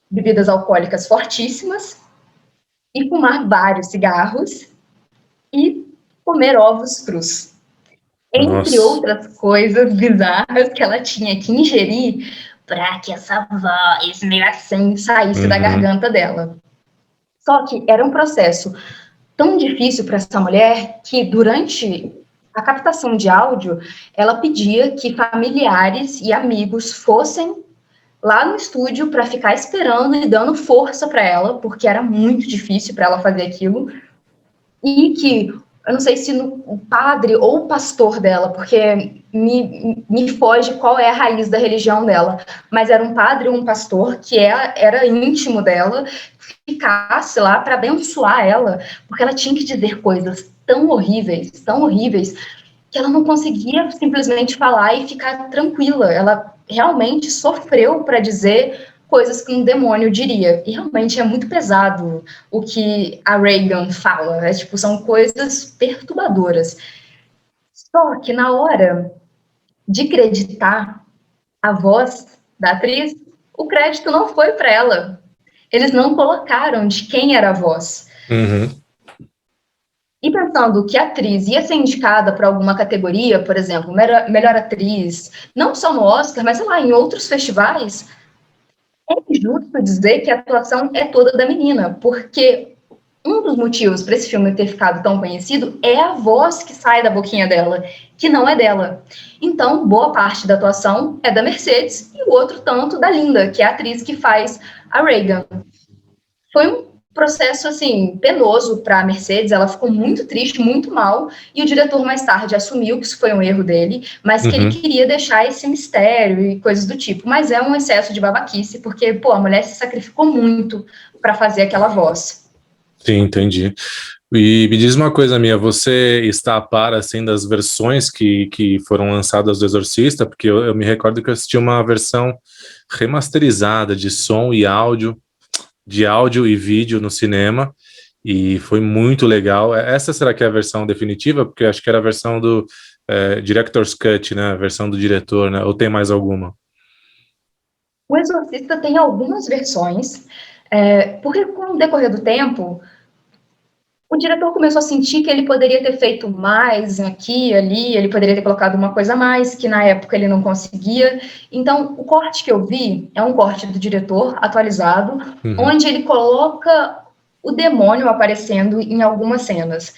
bebidas alcoólicas fortíssimas e fumar vários cigarros e comer ovos crus. Entre Nossa. outras coisas bizarras que ela tinha que ingerir para que essa voz meio assim saísse da Uhum. garganta dela. Só que era um processo tão difícil para essa mulher que durante a captação de áudio, ela pedia que familiares e amigos fossem lá no estúdio para ficar esperando e dando força para ela, porque era muito difícil para ela fazer aquilo, e que, eu não sei se o padre ou o pastor dela, porque me foge qual é a raiz da religião dela, mas era um padre ou um pastor que era íntimo dela, ficasse lá para abençoar ela, porque ela tinha que dizer coisas tão horríveis, que ela não conseguia simplesmente falar e ficar tranquila. Ela realmente sofreu para dizer coisas que um demônio diria. E realmente é muito pesado o que a Reagan fala. Tipo, são coisas perturbadoras. Só que na hora de creditar a voz da atriz, o crédito não foi para ela. Eles não colocaram de quem era a voz. Uhum. E pensando que a atriz ia ser indicada para alguma categoria, por exemplo, melhor atriz, não só no Oscar, mas sei lá, em outros festivais, é justo dizer que a atuação é toda da menina, porque um dos motivos para esse filme ter ficado tão conhecido é a voz que sai da boquinha dela, que não é dela. Então, boa parte da atuação é da Mercedes e o outro tanto da Linda, que é a atriz que faz a Reagan. Foi um processo, assim, penoso para a Mercedes, ela ficou muito triste, muito mal, e o diretor mais tarde assumiu que isso foi um erro dele, mas que ele Uhum. queria deixar esse mistério e coisas do tipo. Mas é um excesso de babaquice, porque, pô, a mulher se sacrificou muito para fazer aquela voz. Sim, entendi. E me diz uma coisa, Mia, você está a par, assim, das versões que foram lançadas do Exorcista? Porque eu me recordo que eu assisti uma versão remasterizada de áudio e vídeo no cinema, e foi muito legal. Essa será que é a versão definitiva? Porque eu acho que era a versão do Director's Cut, né? A versão do diretor, né? Ou tem mais alguma? O Exorcista tem algumas versões, porque com o decorrer do tempo, o diretor começou a sentir que ele poderia ter feito mais aqui e ali, ele poderia ter colocado uma coisa a mais, que na época ele não conseguia. Então, o corte que eu vi é um corte do diretor atualizado, Uhum. onde ele coloca o demônio aparecendo em algumas cenas.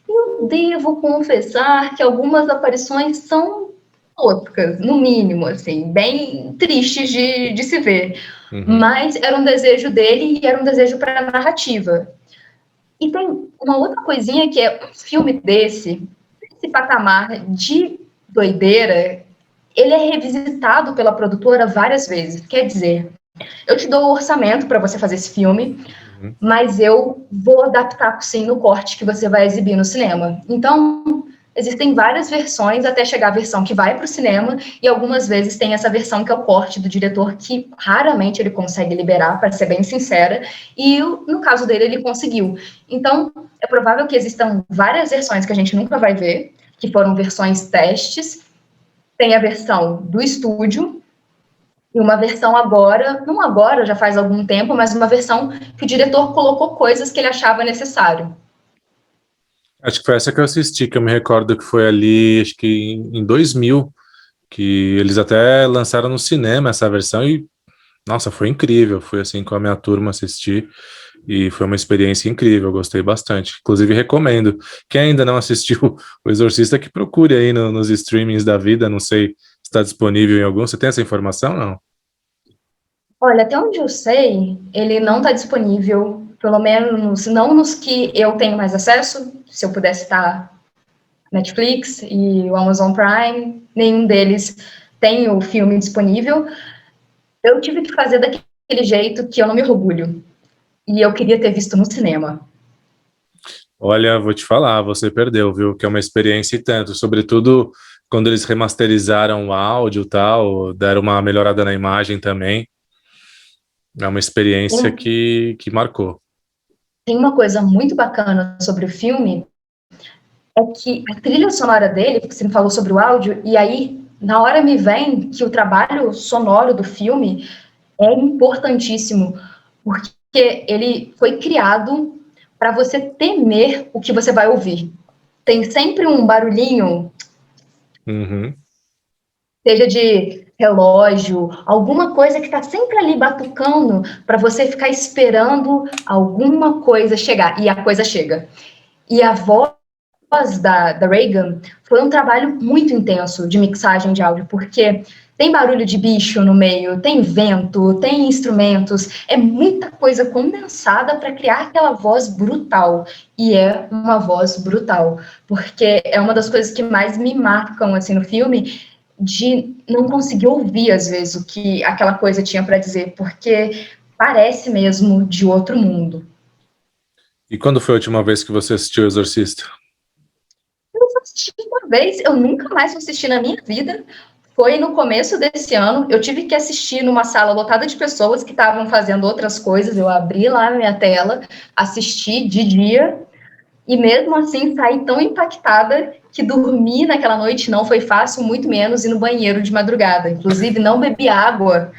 Eu devo confessar que algumas aparições são toscas, no mínimo, assim, bem tristes de se ver. Uhum. Mas era um desejo dele e era um desejo para a narrativa. E tem uma outra coisinha que é um filme esse patamar de doideira, ele é revisitado pela produtora várias vezes. Quer dizer, eu te dou o orçamento para você fazer esse filme, Uhum. mas eu vou adaptar sim no corte que você vai exibir no cinema. Então, existem várias versões até chegar a versão que vai para o cinema, e algumas vezes tem essa versão que é o corte do diretor, que raramente ele consegue liberar, para ser bem sincera, e no caso dele ele conseguiu. Então, é provável que existam várias versões que a gente nunca vai ver, que foram versões testes. Tem a versão do estúdio, e uma versão agora, não agora, já faz algum tempo, mas uma versão que o diretor colocou coisas que ele achava necessário. Acho que foi essa que eu assisti, que eu me recordo que foi ali, acho que em 2000, que eles até lançaram no cinema essa versão e, nossa, foi incrível. Fui assim com a minha turma assistir e foi uma experiência incrível, gostei bastante. Inclusive recomendo. Quem ainda não assistiu O Exorcista, que procure aí nos streamings da vida, não sei se está disponível em algum. Você tem essa informação, não? Olha, até onde eu sei, ele não está disponível, pelo menos não nos que eu tenho mais acesso. Se eu pudesse estar Netflix e o Amazon Prime, nenhum deles tem o filme disponível. Eu tive que fazer daquele jeito que eu não me orgulho. E eu queria ter visto no cinema. Olha, vou te falar, você perdeu, viu? Que é uma experiência e tanto, sobretudo quando eles remasterizaram o áudio e tal, deram uma melhorada na imagem também. É uma experiência Tem, que marcou. tem uma coisa muito bacana sobre o filme, é que a trilha sonora dele, porque você me falou sobre o áudio, e aí na hora me vem que o trabalho sonoro do filme é importantíssimo, porque ele foi criado para você temer o que você vai ouvir. Tem sempre um barulhinho, seja de relógio, alguma coisa que está sempre ali batucando para você ficar esperando alguma coisa chegar, e a coisa chega. E a voz da Reagan foi um trabalho muito intenso de mixagem de áudio, porque tem barulho de bicho no meio, tem vento, tem instrumentos, é muita coisa condensada para criar aquela voz brutal, e é uma voz brutal, porque é uma das coisas que mais me marcam assim no filme, de não conseguir ouvir às vezes o que aquela coisa tinha para dizer, porque parece mesmo de outro mundo. E quando foi a última vez que você assistiu O Exorcista? Eu assisti uma vez, eu nunca mais vou assistir na minha vida. Foi no começo desse ano, eu tive que assistir numa sala lotada de pessoas que estavam fazendo outras coisas, eu abri lá a minha tela, assisti de dia, e mesmo assim saí tão impactada que dormir naquela noite não foi fácil, muito menos ir no banheiro de madrugada. Inclusive, não bebi água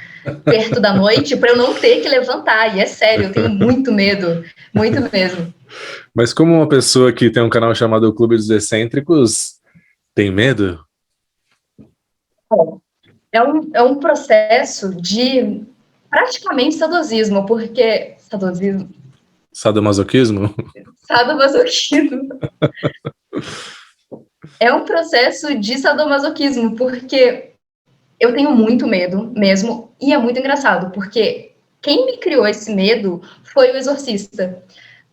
perto da noite para eu não ter que levantar, e é sério, eu tenho muito medo mesmo. Mas como uma pessoa que tem um canal chamado Clube dos Excêntricos, tem medo? É um processo de praticamente saudosismo, porque... Sadomasoquismo? Sadomasoquismo. É um processo de sadomasoquismo, porque eu tenho muito medo mesmo, e é muito engraçado, porque quem me criou esse medo foi o Exorcista.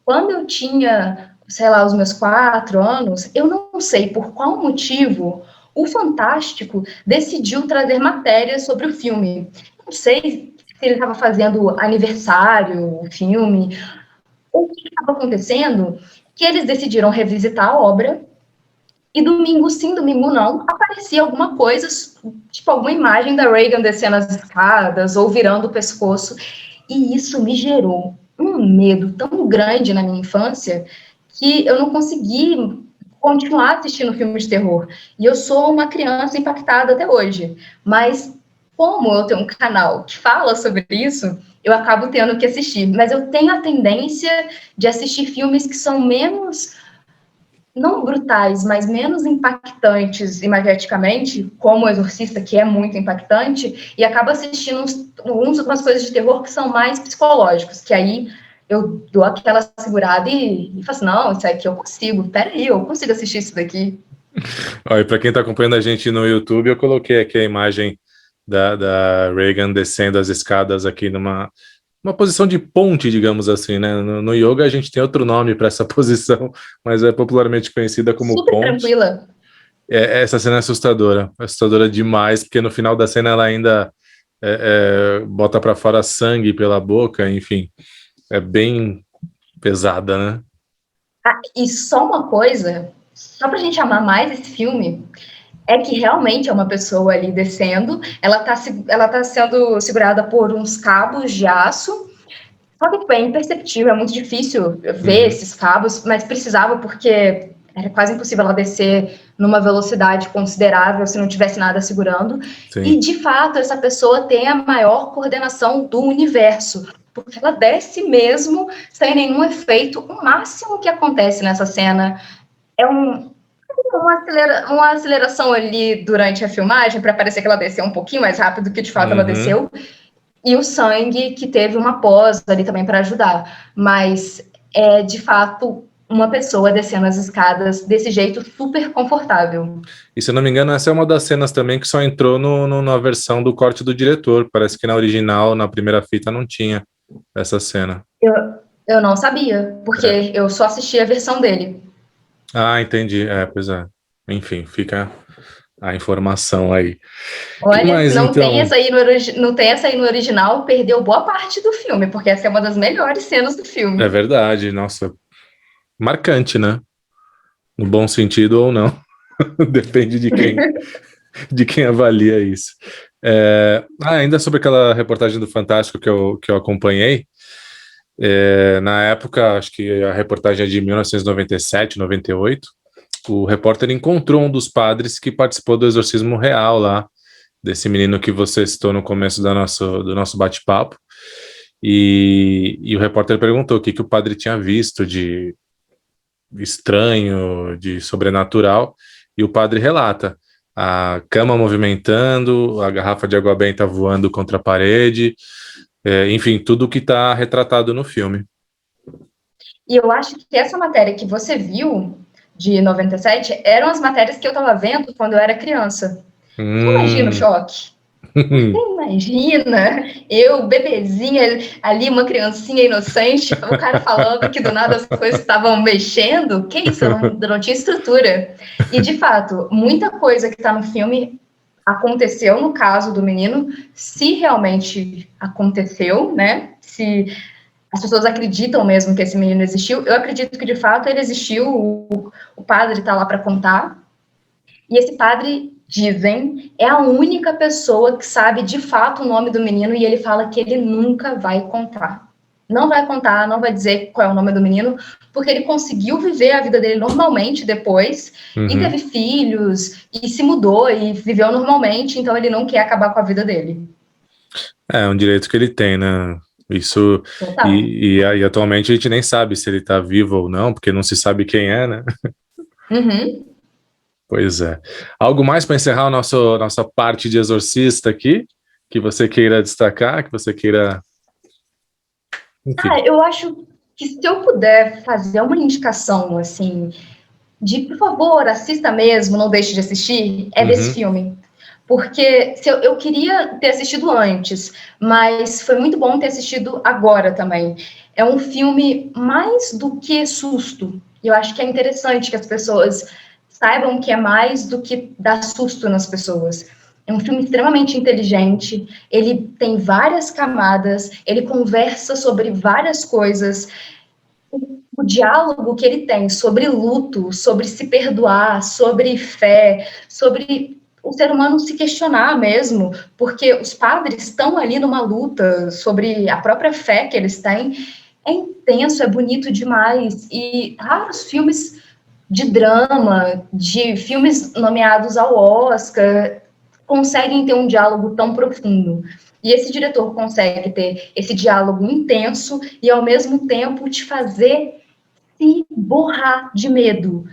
Quando eu tinha, sei lá, os meus 4 anos, eu não sei por qual motivo o Fantástico decidiu trazer matérias sobre o filme. Não sei se ele estava fazendo aniversário, o filme, ou o que estava acontecendo, que eles decidiram revisitar a obra, e domingo sim, domingo não, aparecia alguma coisa, tipo alguma imagem da Reagan descendo as escadas ou virando o pescoço, e isso me gerou um medo tão grande na minha infância que eu não consegui continuar assistindo filmes de terror. E eu sou uma criança impactada até hoje, mas como eu tenho um canal que fala sobre isso, eu acabo tendo que assistir. Mas eu tenho a tendência de assistir filmes que são menos, não brutais, mas menos impactantes imageticamente, como O Exorcista, que é muito impactante, e acabo assistindo umas coisas de terror que são mais psicológicos, que aí eu dou aquela segurada e falo assim, não, isso aqui eu consigo, peraí, eu consigo assistir isso daqui. Olha, para quem está acompanhando a gente no YouTube, eu coloquei aqui a imagem da Reagan descendo as escadas aqui numa posição de ponte, digamos assim, né? No yoga a gente tem outro nome para essa posição, mas é popularmente conhecida como super ponte. Tranquila. Essa cena é assustadora demais, porque no final da cena ela ainda bota para fora sangue pela boca, enfim, é bem pesada, né? Ah, e só uma coisa, só pra gente amar mais esse filme, é que realmente é uma pessoa ali descendo, ela tá sendo segurada por uns cabos de aço, só que é imperceptível, é muito difícil ver esses cabos, mas precisava porque era quase impossível ela descer numa velocidade considerável se não tivesse nada segurando. Sim. E, de fato, essa pessoa tem a maior coordenação do universo, porque ela desce mesmo sem nenhum efeito. O máximo que acontece nessa cena é uma aceleração ali durante a filmagem para parecer que ela desceu um pouquinho mais rápido do que de fato ela desceu, e o sangue que teve uma pós ali também para ajudar, mas é de fato uma pessoa descendo as escadas desse jeito super confortável. E se eu não me engano, essa é uma das cenas também que só entrou na versão do corte do diretor. Parece que na original, na primeira fita, não tinha essa cena. Eu não sabia, porque eu só assisti a versão dele. Ah, entendi. Pois é. Enfim, fica a informação aí. Olha, mais, não, então? Não tem essa aí no original, perdeu boa parte do filme, porque essa é uma das melhores cenas do filme. É verdade, nossa. Marcante, né? No bom sentido ou não. Depende de quem avalia isso. Ainda sobre aquela reportagem do Fantástico que eu acompanhei, na época, acho que a reportagem é de 1997, 98, o repórter encontrou um dos padres que participou do exorcismo real lá, desse menino que você citou no começo do nosso bate-papo, e o repórter perguntou o que o padre tinha visto de estranho, de sobrenatural, e o padre relata a cama movimentando, a garrafa de água benta voando contra a parede, enfim, tudo que está retratado no filme. E eu acho que essa matéria que você viu, de 97, eram as matérias que eu estava vendo quando eu era criança. Você imagina o choque? Você imagina eu, bebezinha, ali, uma criancinha inocente, o cara falando que do nada as coisas estavam mexendo? Que isso? Eu não tinha estrutura. E, de fato, muita coisa que está no filme aconteceu no caso do menino, se realmente aconteceu, né? Se as pessoas acreditam mesmo que esse menino existiu. Eu acredito que, de fato, ele existiu, o padre está lá para contar. E esse padre, dizem, é a única pessoa que sabe, de fato, o nome do menino, e ele fala que ele nunca vai contar. Não vai contar, não vai dizer qual é o nome do menino, porque ele conseguiu viver a vida dele normalmente depois, e teve filhos, e se mudou, e viveu normalmente, então ele não quer acabar com a vida dele. É um direito que ele tem, né? Isso, e atualmente a gente nem sabe se ele tá vivo ou não, porque não se sabe quem é, né? Pois é. Algo mais para encerrar nossa parte de exorcista aqui, que você queira destacar, que você queira... Enfim. Eu acho que se eu puder fazer uma indicação, assim, de, por favor, assista mesmo, não deixe de assistir, é desse filme. Porque eu queria ter assistido antes, mas foi muito bom ter assistido agora também. É um filme mais do que susto. E eu acho que é interessante que as pessoas saibam que é mais do que dar susto nas pessoas. É um filme extremamente inteligente, ele tem várias camadas, ele conversa sobre várias coisas. O diálogo que ele tem sobre luto, sobre se perdoar, sobre fé, sobre o ser humano se questionar mesmo, porque os padres estão ali numa luta sobre a própria fé que eles têm. É intenso, é bonito demais. E raros filmes de drama, de filmes nomeados ao Oscar, conseguem ter um diálogo tão profundo. E esse diretor consegue ter esse diálogo intenso e, ao mesmo tempo, te fazer se borrar de medo.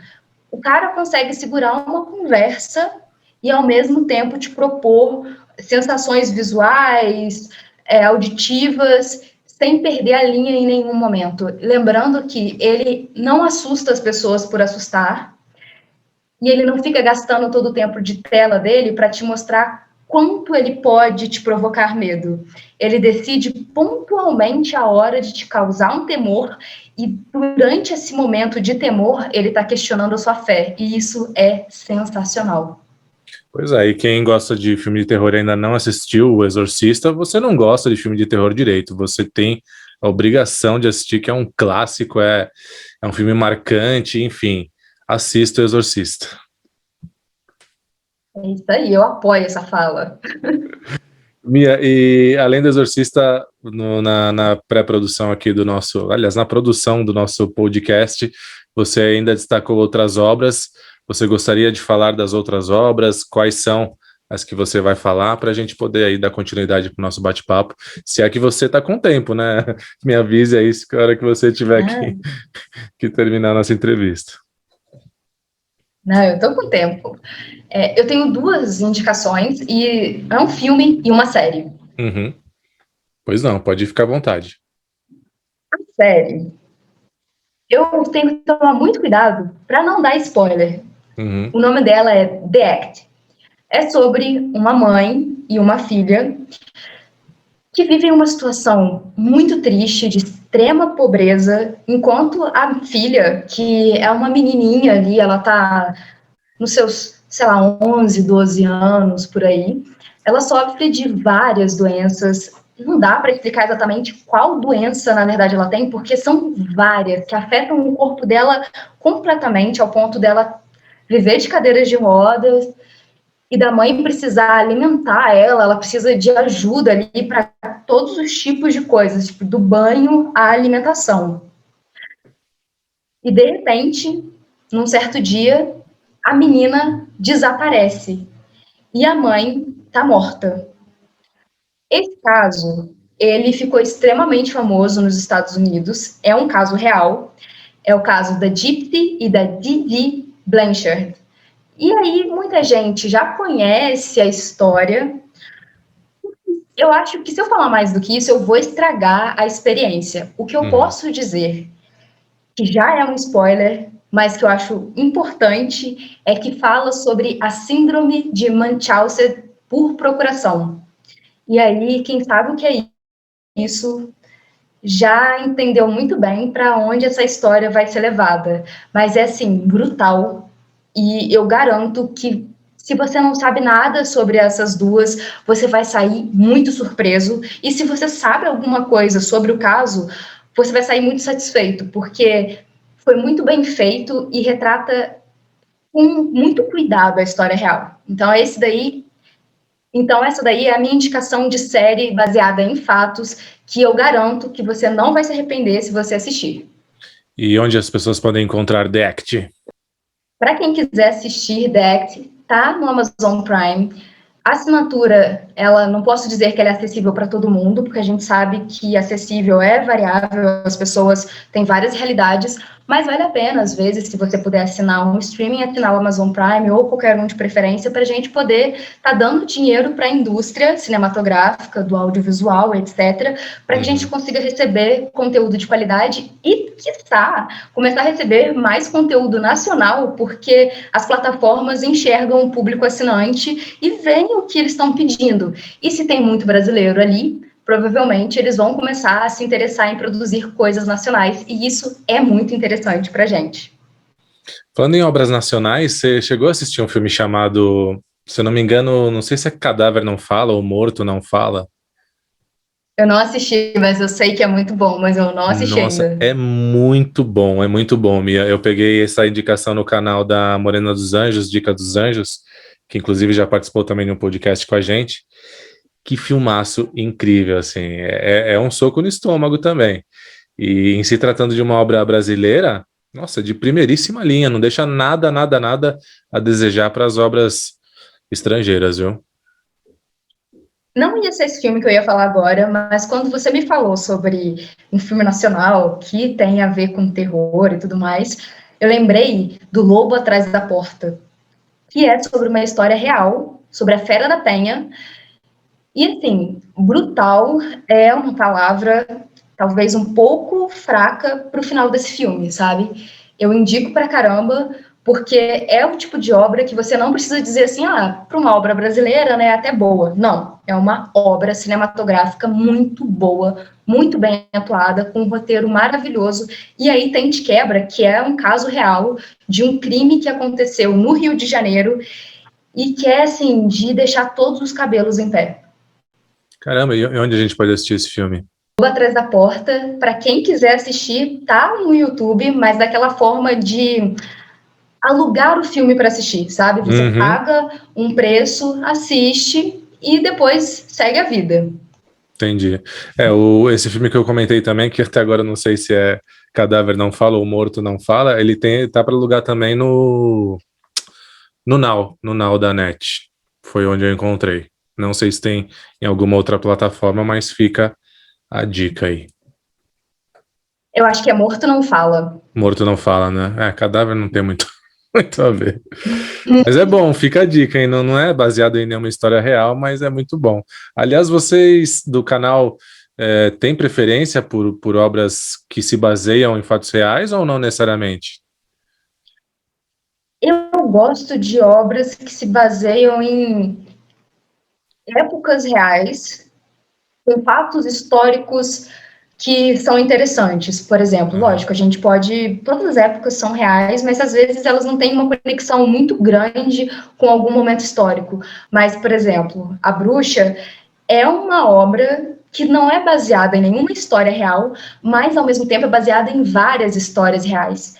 O cara consegue segurar uma conversa e, ao mesmo tempo, te propor sensações visuais, auditivas, sem perder a linha em nenhum momento. Lembrando que ele não assusta as pessoas por assustar, e ele não fica gastando todo o tempo de tela dele para te mostrar quanto ele pode te provocar medo. Ele decide pontualmente a hora de te causar um temor, e durante esse momento de temor, ele está questionando a sua fé, e isso é sensacional. Pois é, e quem gosta de filme de terror e ainda não assistiu O Exorcista, você não gosta de filme de terror direito, você tem a obrigação de assistir, que é um clássico, é um filme marcante, enfim, assista O Exorcista. É isso aí, eu apoio essa fala. Mia, e além do Exorcista, na pré-produção aqui do nosso, aliás, na produção do nosso podcast, você ainda destacou outras obras. Você gostaria de falar das outras obras? Quais são as que você vai falar para a gente poder aí dar continuidade para o nosso bate-papo? Se é que você está com tempo, né? Me avise aí se a hora que você tiver que terminar a nossa entrevista. Não, eu estou com tempo. Eu tenho duas indicações, e é um filme e uma série. Pois não, pode ficar à vontade. A série, eu tenho que tomar muito cuidado para não dar spoiler. O nome dela é The Act. É sobre uma mãe e uma filha que vivem uma situação muito triste, de extrema pobreza, enquanto a filha, que é uma menininha ali, ela tá nos seus, sei lá, 11, 12 anos, por aí, ela sofre de várias doenças. Não dá para explicar exatamente qual doença, na verdade, ela tem, porque são várias, que afetam o corpo dela completamente, ao ponto dela viver de cadeiras de rodas, e da mãe precisar alimentar ela precisa de ajuda ali para todos os tipos de coisas, tipo, do banho à alimentação. E, de repente, num certo dia, a menina desaparece e a mãe está morta. Esse caso, ele ficou extremamente famoso nos Estados Unidos, é um caso real, é o caso da Gypsy e da Didi Blanchard. E aí, muita gente já conhece a história. Eu acho que se eu falar mais do que isso, eu vou estragar a experiência. O que eu posso dizer, que já é um spoiler, mas que eu acho importante, é que fala sobre a síndrome de Munchausen por procuração. E aí, quem sabe o que é isso, já entendeu muito bem para onde essa história vai ser levada. Mas é, assim, brutal. E eu garanto que, se você não sabe nada sobre essas duas, você vai sair muito surpreso. E se você sabe alguma coisa sobre o caso, você vai sair muito satisfeito, porque foi muito bem feito e retrata com muito cuidado a história real. Então, essa daí é a minha indicação de série baseada em fatos, que eu garanto que você não vai se arrepender se você assistir. E onde as pessoas podem encontrar The Act? Para quem quiser assistir The Act, tá no Amazon Prime. A assinatura, ela não posso dizer que ela é acessível para todo mundo, porque a gente sabe que acessível é variável, as pessoas têm várias realidades, mas vale a pena, às vezes, se você puder assinar um streaming, assinar o Amazon Prime ou qualquer um de preferência, para a gente poder estar dando dinheiro para a indústria cinematográfica, do audiovisual, etc., para que a gente consiga receber conteúdo de qualidade e, quiçá, começar a receber mais conteúdo nacional, porque as plataformas enxergam o público assinante e veem o que eles estão pedindo. E se tem muito brasileiro ali, provavelmente eles vão começar a se interessar em produzir coisas nacionais, e isso é muito interessante para a gente. Falando em obras nacionais, você chegou a assistir um filme chamado, se eu não me engano, não sei se é Cadáver Não Fala ou Morto Não Fala? Eu não assisti, mas eu sei que é muito bom, mas eu não assisti Nossa, ainda. é muito bom, Mia. Eu peguei essa indicação no canal da Morena dos Anjos, Dica dos Anjos, que inclusive já participou também de um podcast com a gente. Que filmaço incrível, assim, é um soco no estômago também. E em se tratando de uma obra brasileira, nossa, de primeiríssima linha, não deixa nada a desejar para as obras estrangeiras, viu? Não ia ser esse filme que eu ia falar agora, mas quando você me falou sobre um filme nacional que tem a ver com terror e tudo mais, eu lembrei do Lobo Atrás da Porta, que é sobre uma história real, sobre a Fera da Penha. E, assim, brutal é uma palavra talvez um pouco fraca para o final desse filme, sabe? Eu indico pra caramba, porque é o tipo de obra que você não precisa dizer assim, para uma obra brasileira, né, até boa. Não, é uma obra cinematográfica muito boa, muito bem atuada, com um roteiro maravilhoso. E aí tem De Quebra, que é um caso real de um crime que aconteceu no Rio de Janeiro e que é, assim, de deixar todos os cabelos em pé. Caramba, e onde a gente pode assistir esse filme? Atrás da Porta, para quem quiser assistir, tá no YouTube, mas daquela forma de alugar o filme para assistir, sabe? Você paga um preço, assiste e depois segue a vida. Entendi. Esse filme que eu comentei também, que até agora eu não sei se é Cadáver Não Fala ou Morto Não Fala, tá para alugar também no Now da NET. Foi onde eu encontrei. Não sei se tem em alguma outra plataforma, mas fica a dica aí. Eu acho que é Morto Não Fala. Morto Não Fala, né? Cadáver não tem muito, muito a ver. Mas é bom, fica a dica, hein? Não é baseado em nenhuma história real, mas é muito bom. Aliás, vocês do canal têm preferência por obras que se baseiam em fatos reais ou não necessariamente? Eu gosto de obras que se baseiam em épocas reais, com fatos históricos que são interessantes. Por exemplo, lógico, a gente pode... Todas as épocas são reais, mas às vezes elas não têm uma conexão muito grande com algum momento histórico. Mas, por exemplo, A Bruxa é uma obra que não é baseada em nenhuma história real, mas, ao mesmo tempo, é baseada em várias histórias reais.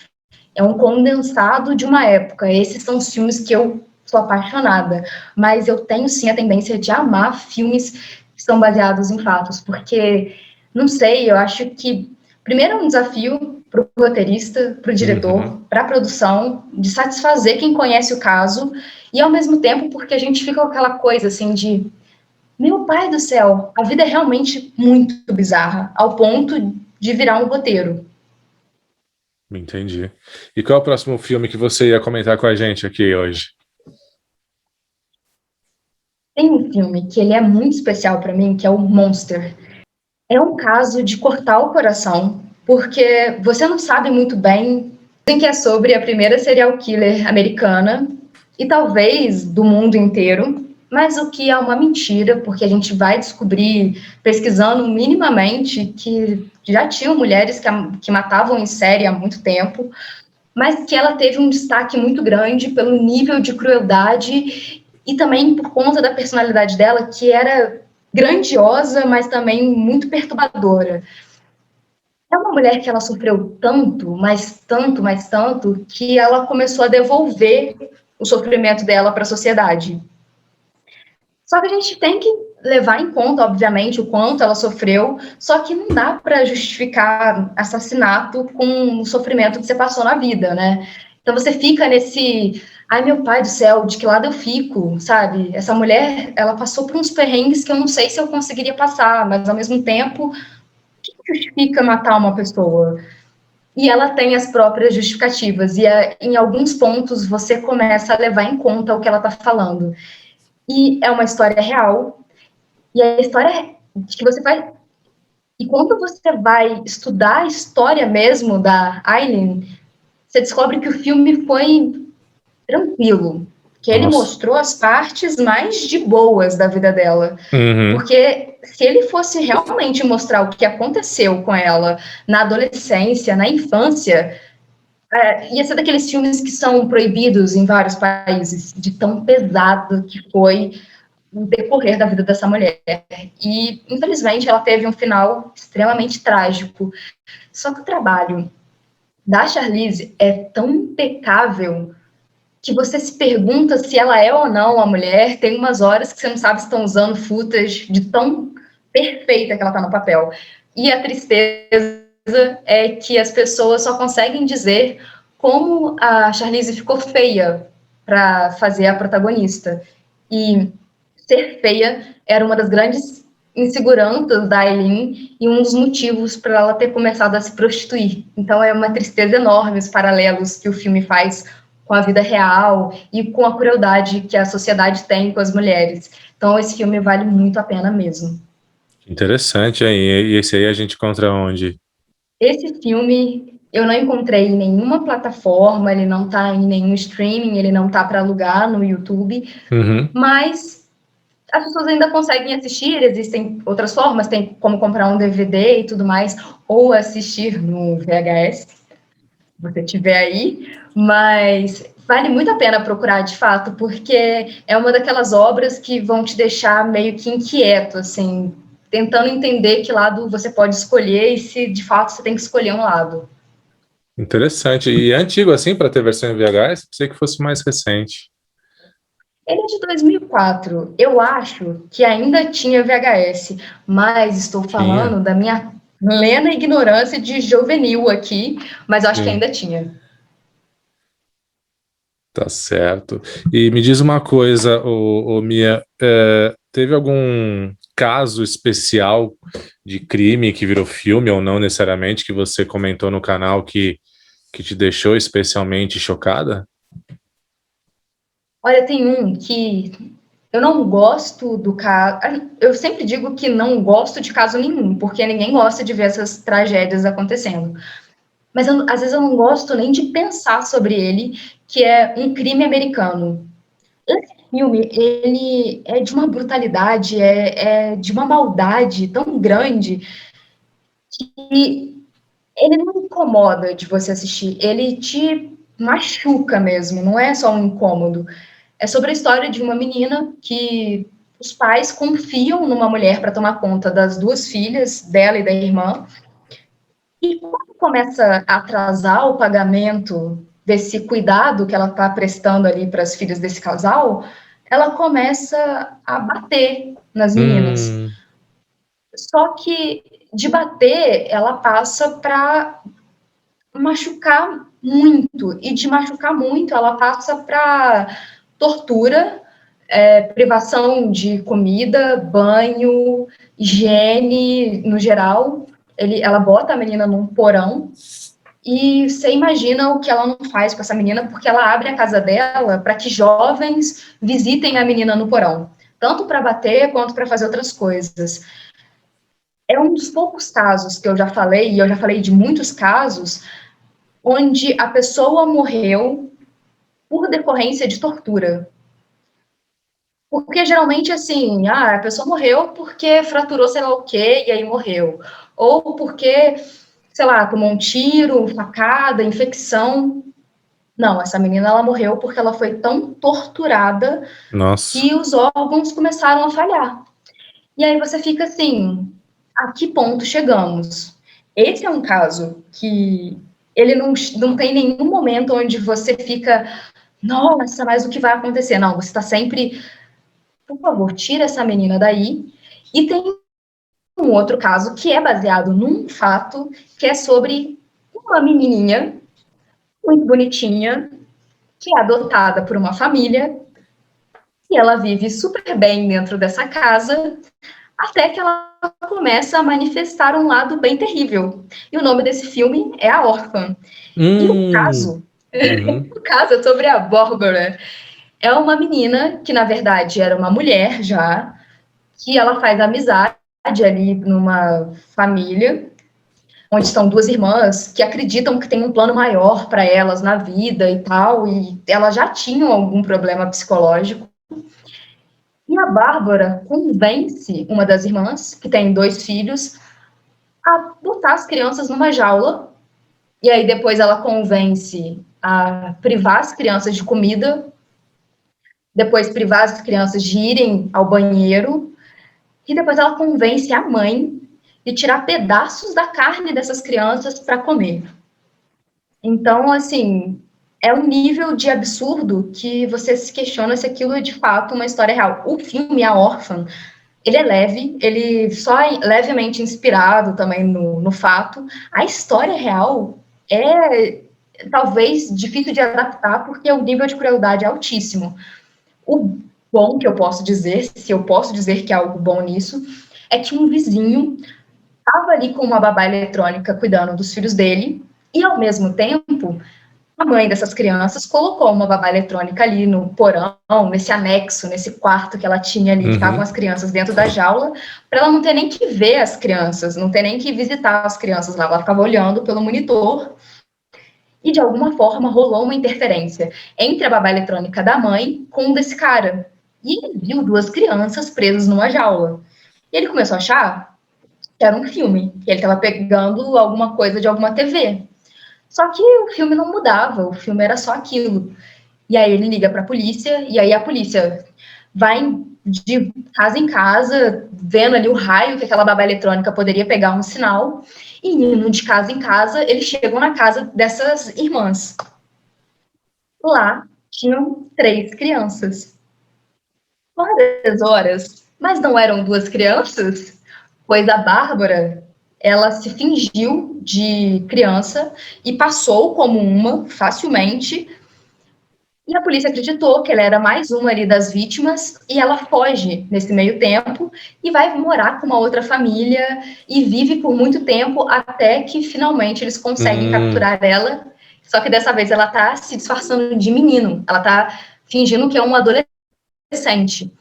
É um condensado de uma época. Esses são os filmes que eu sou apaixonada. Mas eu tenho, sim, a tendência de amar filmes que são baseados em fatos, porque... Não sei, eu acho que, primeiro, é um desafio para o roteirista, para o diretor, para a produção, de satisfazer quem conhece o caso, e ao mesmo tempo porque a gente fica com aquela coisa assim de meu pai do céu, a vida é realmente muito bizarra, ao ponto de virar um roteiro. Entendi. E qual é o próximo filme que você ia comentar com a gente aqui hoje? Tem um filme que ele é muito especial para mim, que é o Monster. É um caso de cortar o coração, porque você não sabe muito bem. Dizem que é sobre a primeira serial killer americana e talvez do mundo inteiro, mas o que é uma mentira, porque a gente vai descobrir, pesquisando minimamente, que já tinham mulheres que matavam em série há muito tempo, mas que ela teve um destaque muito grande pelo nível de crueldade e também por conta da personalidade dela, que era grandiosa, mas também muito perturbadora. É uma mulher que ela sofreu tanto, mas tanto, que ela começou a devolver o sofrimento dela para a sociedade. Só que a gente tem que levar em conta, obviamente, o quanto ela sofreu, só que não dá para justificar assassinato com o sofrimento que você passou na vida, né? Então você fica nesse, ai meu pai do céu, de que lado eu fico, sabe? Essa mulher, ela passou por uns perrengues que eu não sei se eu conseguiria passar, mas ao mesmo tempo, o que justifica matar uma pessoa? E ela tem as próprias justificativas, e em alguns pontos você começa a levar em conta o que ela está falando. E é uma história real, e a história que você vai. E quando você vai estudar a história mesmo da Aileen, você descobre que o filme foi tranquilo, que ele Nossa. mostrou as partes mais de boas da vida dela. Porque se ele fosse realmente mostrar o que aconteceu com ela na adolescência, na infância, ia ser daqueles filmes que são proibidos em vários países, de tão pesado que foi no decorrer da vida dessa mulher. E, infelizmente, ela teve um final extremamente trágico. Só que o trabalho da Charlize é tão impecável que você se pergunta se ela é ou não a mulher. Tem umas horas que você não sabe se estão usando footage de tão perfeita que ela está no papel. E a tristeza é que as pessoas só conseguem dizer como a Charlize ficou feia para fazer a protagonista. E ser feia era uma das grandes inseguranças da Aileen e um dos motivos para ela ter começado a se prostituir. Então é uma tristeza enorme os paralelos que o filme faz com a vida real e com a crueldade que a sociedade tem com as mulheres. Então esse filme vale muito a pena mesmo. Interessante, hein? E esse aí a gente encontra onde? Esse filme eu não encontrei em nenhuma plataforma, ele não está em nenhum streaming, ele não está para alugar no YouTube, mas as pessoas ainda conseguem assistir, existem outras formas, tem como comprar um DVD e tudo mais, ou assistir no VHS, se você tiver aí, mas vale muito a pena procurar de fato, porque é uma daquelas obras que vão te deixar meio que inquieto, assim, tentando entender que lado você pode escolher e se de fato você tem que escolher um lado. Interessante. E é antigo assim para ter versão em VHS? Pensei que fosse mais recente. Ele é de 2004. Eu acho que ainda tinha VHS, mas estou Tinha. falando da minha plena ignorância de juvenil aqui, mas eu acho que Sim. ainda tinha. Tá certo. E me diz uma coisa, Mia, teve algum caso especial de crime que virou filme ou não necessariamente que você comentou no canal que te deixou especialmente chocada? Olha, tem um que eu não gosto do caso. Eu sempre digo que não gosto de caso nenhum, porque ninguém gosta de ver essas tragédias acontecendo. Mas às vezes eu não gosto nem de pensar sobre ele, que é Um Crime Americano. Esse filme, ele é de uma brutalidade, é de uma maldade tão grande que ele não incomoda de você assistir, ele te machuca mesmo, não é só um incômodo. É sobre a história de uma menina que os pais confiam numa mulher para tomar conta das duas filhas, dela e da irmã, e quando começa a atrasar o pagamento desse cuidado que ela está prestando ali para as filhas desse casal, ela começa a bater nas meninas. Hum, Só que de bater, ela passa para machucar muito, e de machucar muito ela passa para tortura, privação de comida, banho, higiene no geral. Ela bota a menina num porão e você imagina o que ela não faz com essa menina, porque ela abre a casa dela para que jovens visitem a menina no porão, tanto para bater quanto para fazer outras coisas. É um dos poucos casos que eu já falei, e eu já falei de muitos casos, onde a pessoa morreu por decorrência de tortura. Porque geralmente, assim, a pessoa morreu porque fraturou sei lá o quê, e aí morreu. Ou porque, sei lá, tomou um tiro, facada, infecção. Não, essa menina, ela morreu porque ela foi tão torturada Nossa. que os órgãos começaram a falhar. E aí você fica assim, a que ponto chegamos? Esse é um caso que ele não tem nenhum momento onde você fica, nossa, mas o que vai acontecer? Não, você está sempre, por favor, tira essa menina daí. E tem um outro caso que é baseado num fato, que é sobre uma menininha muito bonitinha, que é adotada por uma família, e ela vive super bem dentro dessa casa, até que ela começa a manifestar um lado bem terrível. E o nome desse filme é A Órfã. E o Uhum. caso, o caso é sobre a Bárbara. É uma menina que, na verdade, era uma mulher já, que ela faz amizade ali numa família, onde estão duas irmãs que acreditam que tem um plano maior para elas na vida e tal, e elas já tinham algum problema psicológico. E a Bárbara convence uma das irmãs, que tem 2 filhos, a botar as crianças numa jaula, e aí depois ela convence a privar as crianças de comida, depois privar as crianças de irem ao banheiro, e depois ela convence a mãe de tirar pedaços da carne dessas crianças para comer. Então, assim, é um nível de absurdo que você se questiona se aquilo é de fato uma história real. O filme A Órfã, ele é leve, ele só é levemente inspirado também no fato. A história real é talvez difícil de adaptar, porque o nível de crueldade é altíssimo. O bom que eu posso dizer, se eu posso dizer que há algo bom nisso, é que um vizinho estava ali com uma babá eletrônica cuidando dos filhos dele, e ao mesmo tempo a mãe dessas crianças colocou uma babá eletrônica ali no porão, nesse anexo, nesse quarto que ela tinha ali, que estavam as crianças dentro da jaula, para ela não ter nem que ver as crianças, não ter nem que visitar as crianças lá. Ela ficava olhando pelo monitor e, de alguma forma, rolou uma interferência entre a babá eletrônica da mãe com um desse cara. E ele viu 2 crianças presas numa jaula. E ele começou a achar que era um filme, que ele estava pegando alguma coisa de alguma TV. Só que o filme não mudava, o filme era só aquilo. E aí ele liga para a polícia, e aí a polícia vai de casa em casa, vendo ali o raio que aquela babá eletrônica poderia pegar um sinal, e indo de casa em casa, eles chegam na casa dessas irmãs. Lá tinham 3 crianças. Várias horas, mas não eram 2 crianças, pois a Bárbara, ela se fingiu de criança e passou como uma facilmente, e a polícia acreditou que ela era mais uma ali das vítimas, e ela foge nesse meio tempo e vai morar com uma outra família e vive por muito tempo até que finalmente eles conseguem capturar ela. Só que dessa vez ela tá se disfarçando de menino, ela tá fingindo que é um adolescente.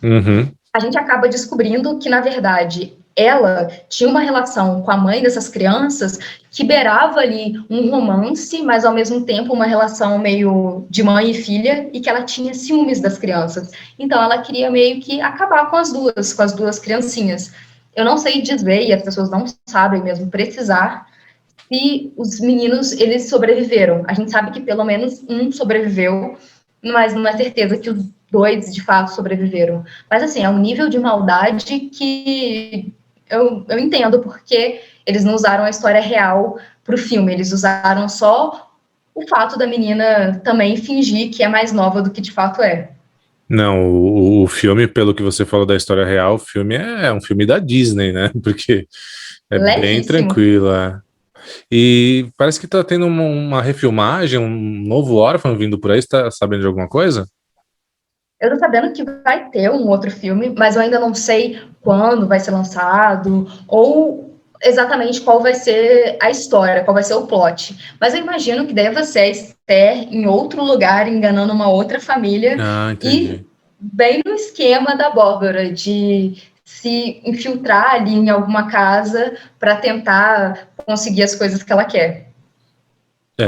A gente acaba descobrindo que, na verdade, ela tinha uma relação com a mãe dessas crianças que beirava ali um romance, mas ao mesmo tempo uma relação meio de mãe e filha, e que ela tinha ciúmes das crianças. Então ela queria meio que acabar com as duas criancinhas. Eu não sei dizer, e as pessoas não sabem mesmo precisar, se os meninos, eles sobreviveram. A gente sabe que pelo menos um sobreviveu, mas não é certeza que os 2 de fato sobreviveram. Mas assim, é um nível de maldade que eu entendo porque eles não usaram a história real para o filme, eles usaram só o fato da menina também fingir que é mais nova do que de fato é. Não, o filme, pelo que você falou da história real, o filme é um filme da Disney, né? Porque é bem Levíssimo. tranquilo. É. E parece que tá tendo uma refilmagem, um novo Órfão vindo por aí. Você tá sabendo de alguma coisa? Eu tô sabendo que vai ter um outro filme, mas eu ainda não sei quando vai ser lançado ou exatamente qual vai ser a história, qual vai ser o plot. Mas eu imagino que deva ser a Esther em outro lugar, enganando uma outra família Ah, e entendi. bem no esquema da Bárbara, de se infiltrar ali em alguma casa para tentar conseguir as coisas que ela quer.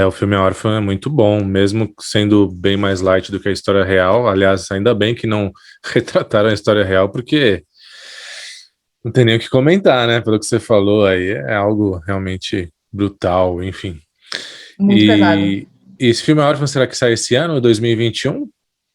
O filme Órfão é muito bom, mesmo sendo bem mais light do que a história real. Aliás, ainda bem que não retrataram a história real, porque não tem nem o que comentar, né? Pelo que você falou aí, é algo realmente brutal, enfim. Muito pesado. E esse filme Órfão, será que sai esse ano, 2021?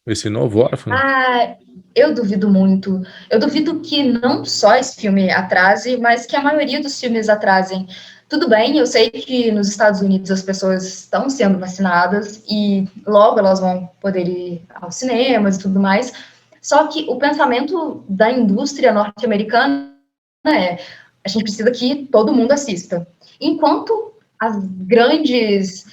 Esse novo Órfão? Ah, eu duvido muito. Eu duvido que não só esse filme atrase, mas que a maioria dos filmes atrasem. Tudo bem, eu sei que nos Estados Unidos as pessoas estão sendo vacinadas e logo elas vão poder ir aos cinemas e tudo mais. Só que o pensamento da indústria norte-americana é: a gente precisa que todo mundo assista. Enquanto as grandes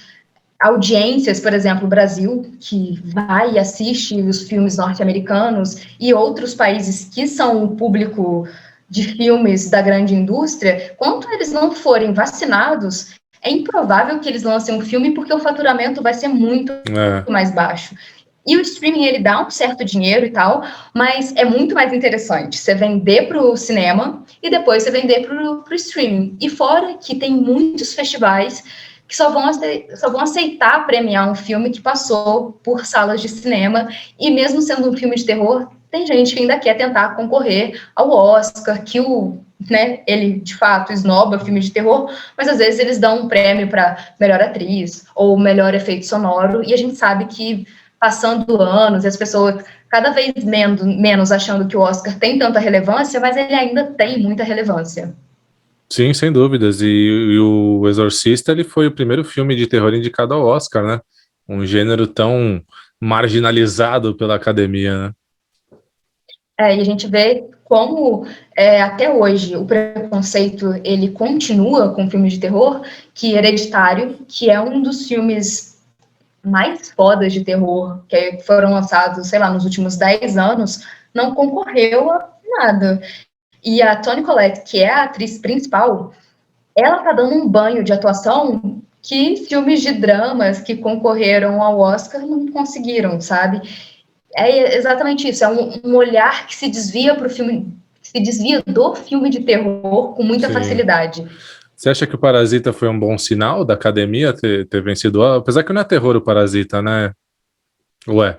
audiências, por exemplo, o Brasil, que vai e assiste os filmes norte-americanos, e outros países que são o público de filmes da grande indústria, quanto eles não forem vacinados, é improvável que eles lancem um filme porque o faturamento vai ser muito É, mais baixo. E o streaming, ele dá um certo dinheiro e tal, mas é muito mais interessante você vender para o cinema e depois você vender para o streaming. E fora que tem muitos festivais que só vão aceitar premiar um filme que passou por salas de cinema, e mesmo sendo um filme de terror, tem gente que ainda quer tentar concorrer ao Oscar, que ele de fato esnoba filme de terror, mas às vezes eles dão um prêmio para melhor atriz ou melhor efeito sonoro, e a gente sabe que passando anos, as pessoas cada vez menos achando que o Oscar tem tanta relevância, mas ele ainda tem muita relevância. sim, sem dúvidas. E o Exorcista, ele foi o primeiro filme de terror indicado ao Oscar, né? Um gênero tão marginalizado pela academia, né? E a gente vê como até hoje o preconceito ele continua com filmes de terror, que Hereditário, que é um dos filmes mais fodas de terror que foram lançados, sei lá, nos últimos 10 anos, não concorreu a nada. E a Toni Collette, que é a atriz principal, ela tá dando um banho de atuação que filmes de dramas que concorreram ao Oscar não conseguiram, sabe? É exatamente isso, é um olhar que se desvia para o filme, se desvia do filme de terror com muita Sim. facilidade. Você acha que o Parasita foi um bom sinal da academia ter vencido? Apesar que não é terror o Parasita, né? Ué.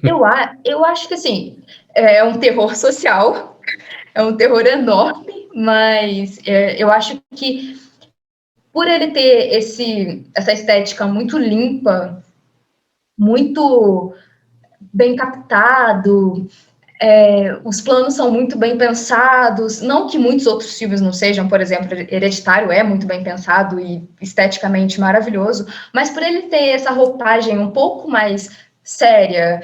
Eu acho que, assim, é um terror social, é um terror enorme, mas eu acho que por ele ter essa estética muito limpa, muito bem captado, os planos são muito bem pensados, não que muitos outros filmes não sejam, por exemplo, Hereditário é muito bem pensado e esteticamente maravilhoso, mas por ele ter essa roupagem um pouco mais séria,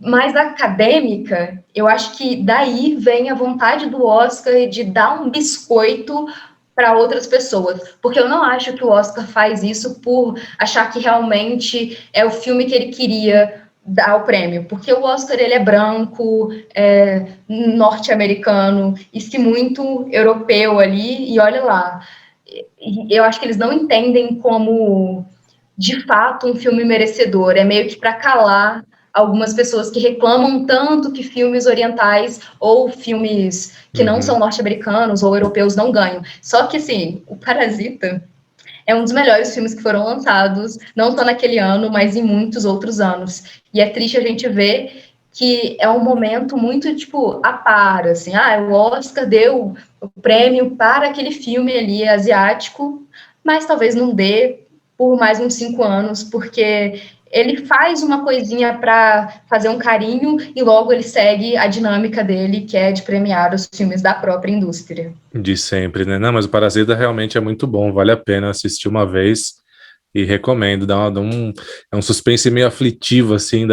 mais acadêmica, eu acho que daí vem a vontade do Oscar de dar um biscoito para outras pessoas, porque eu não acho que o Oscar faz isso por achar que realmente é o filme que ele queria dar o prêmio, porque o Oscar ele é branco, norte-americano, e se muito europeu ali, e olha lá, eu acho que eles não entendem como de fato um filme merecedor, é meio que para calar algumas pessoas que reclamam tanto que filmes orientais ou filmes que não são Uhum. norte-americanos ou europeus não ganham. Só que, assim, o Parasita é um dos melhores filmes que foram lançados, não só naquele ano, mas em muitos outros anos. E é triste a gente ver que é um momento muito, tipo, a par, assim, o Oscar deu o prêmio para aquele filme ali asiático, mas talvez não dê por mais uns 5 anos, porque ele faz uma coisinha para fazer um carinho e logo ele segue a dinâmica dele, que é de premiar os filmes da própria indústria. De sempre, né? Não, mas o Parasita realmente é muito bom, vale a pena assistir uma vez e recomendo. É um suspense meio aflitivo, assim,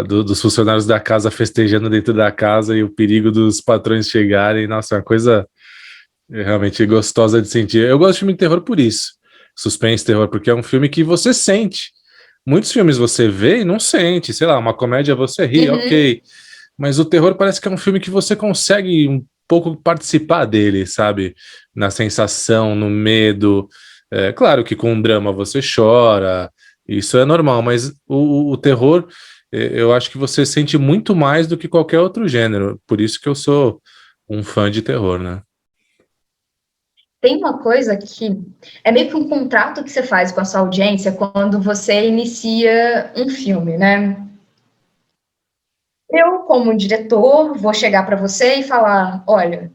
dos funcionários da casa festejando dentro da casa e o perigo dos patrões chegarem. Nossa, é uma coisa É realmente gostosa de sentir. Eu gosto de filme de terror por isso. Suspense, terror, porque é um filme que você sente. Muitos filmes você vê e não sente. Sei lá, uma comédia você ri, Uhum. ok. Mas o terror parece que é um filme que você consegue um pouco participar dele, sabe? Na sensação, no medo. É claro que com um drama você chora, isso é normal, mas o terror, eu acho que você sente muito mais do que qualquer outro gênero. Por isso que eu sou um fã de terror, né? Tem uma coisa que é meio que um contrato que você faz com a sua audiência quando você inicia um filme, né? Eu, como diretor, vou chegar para você e falar: olha,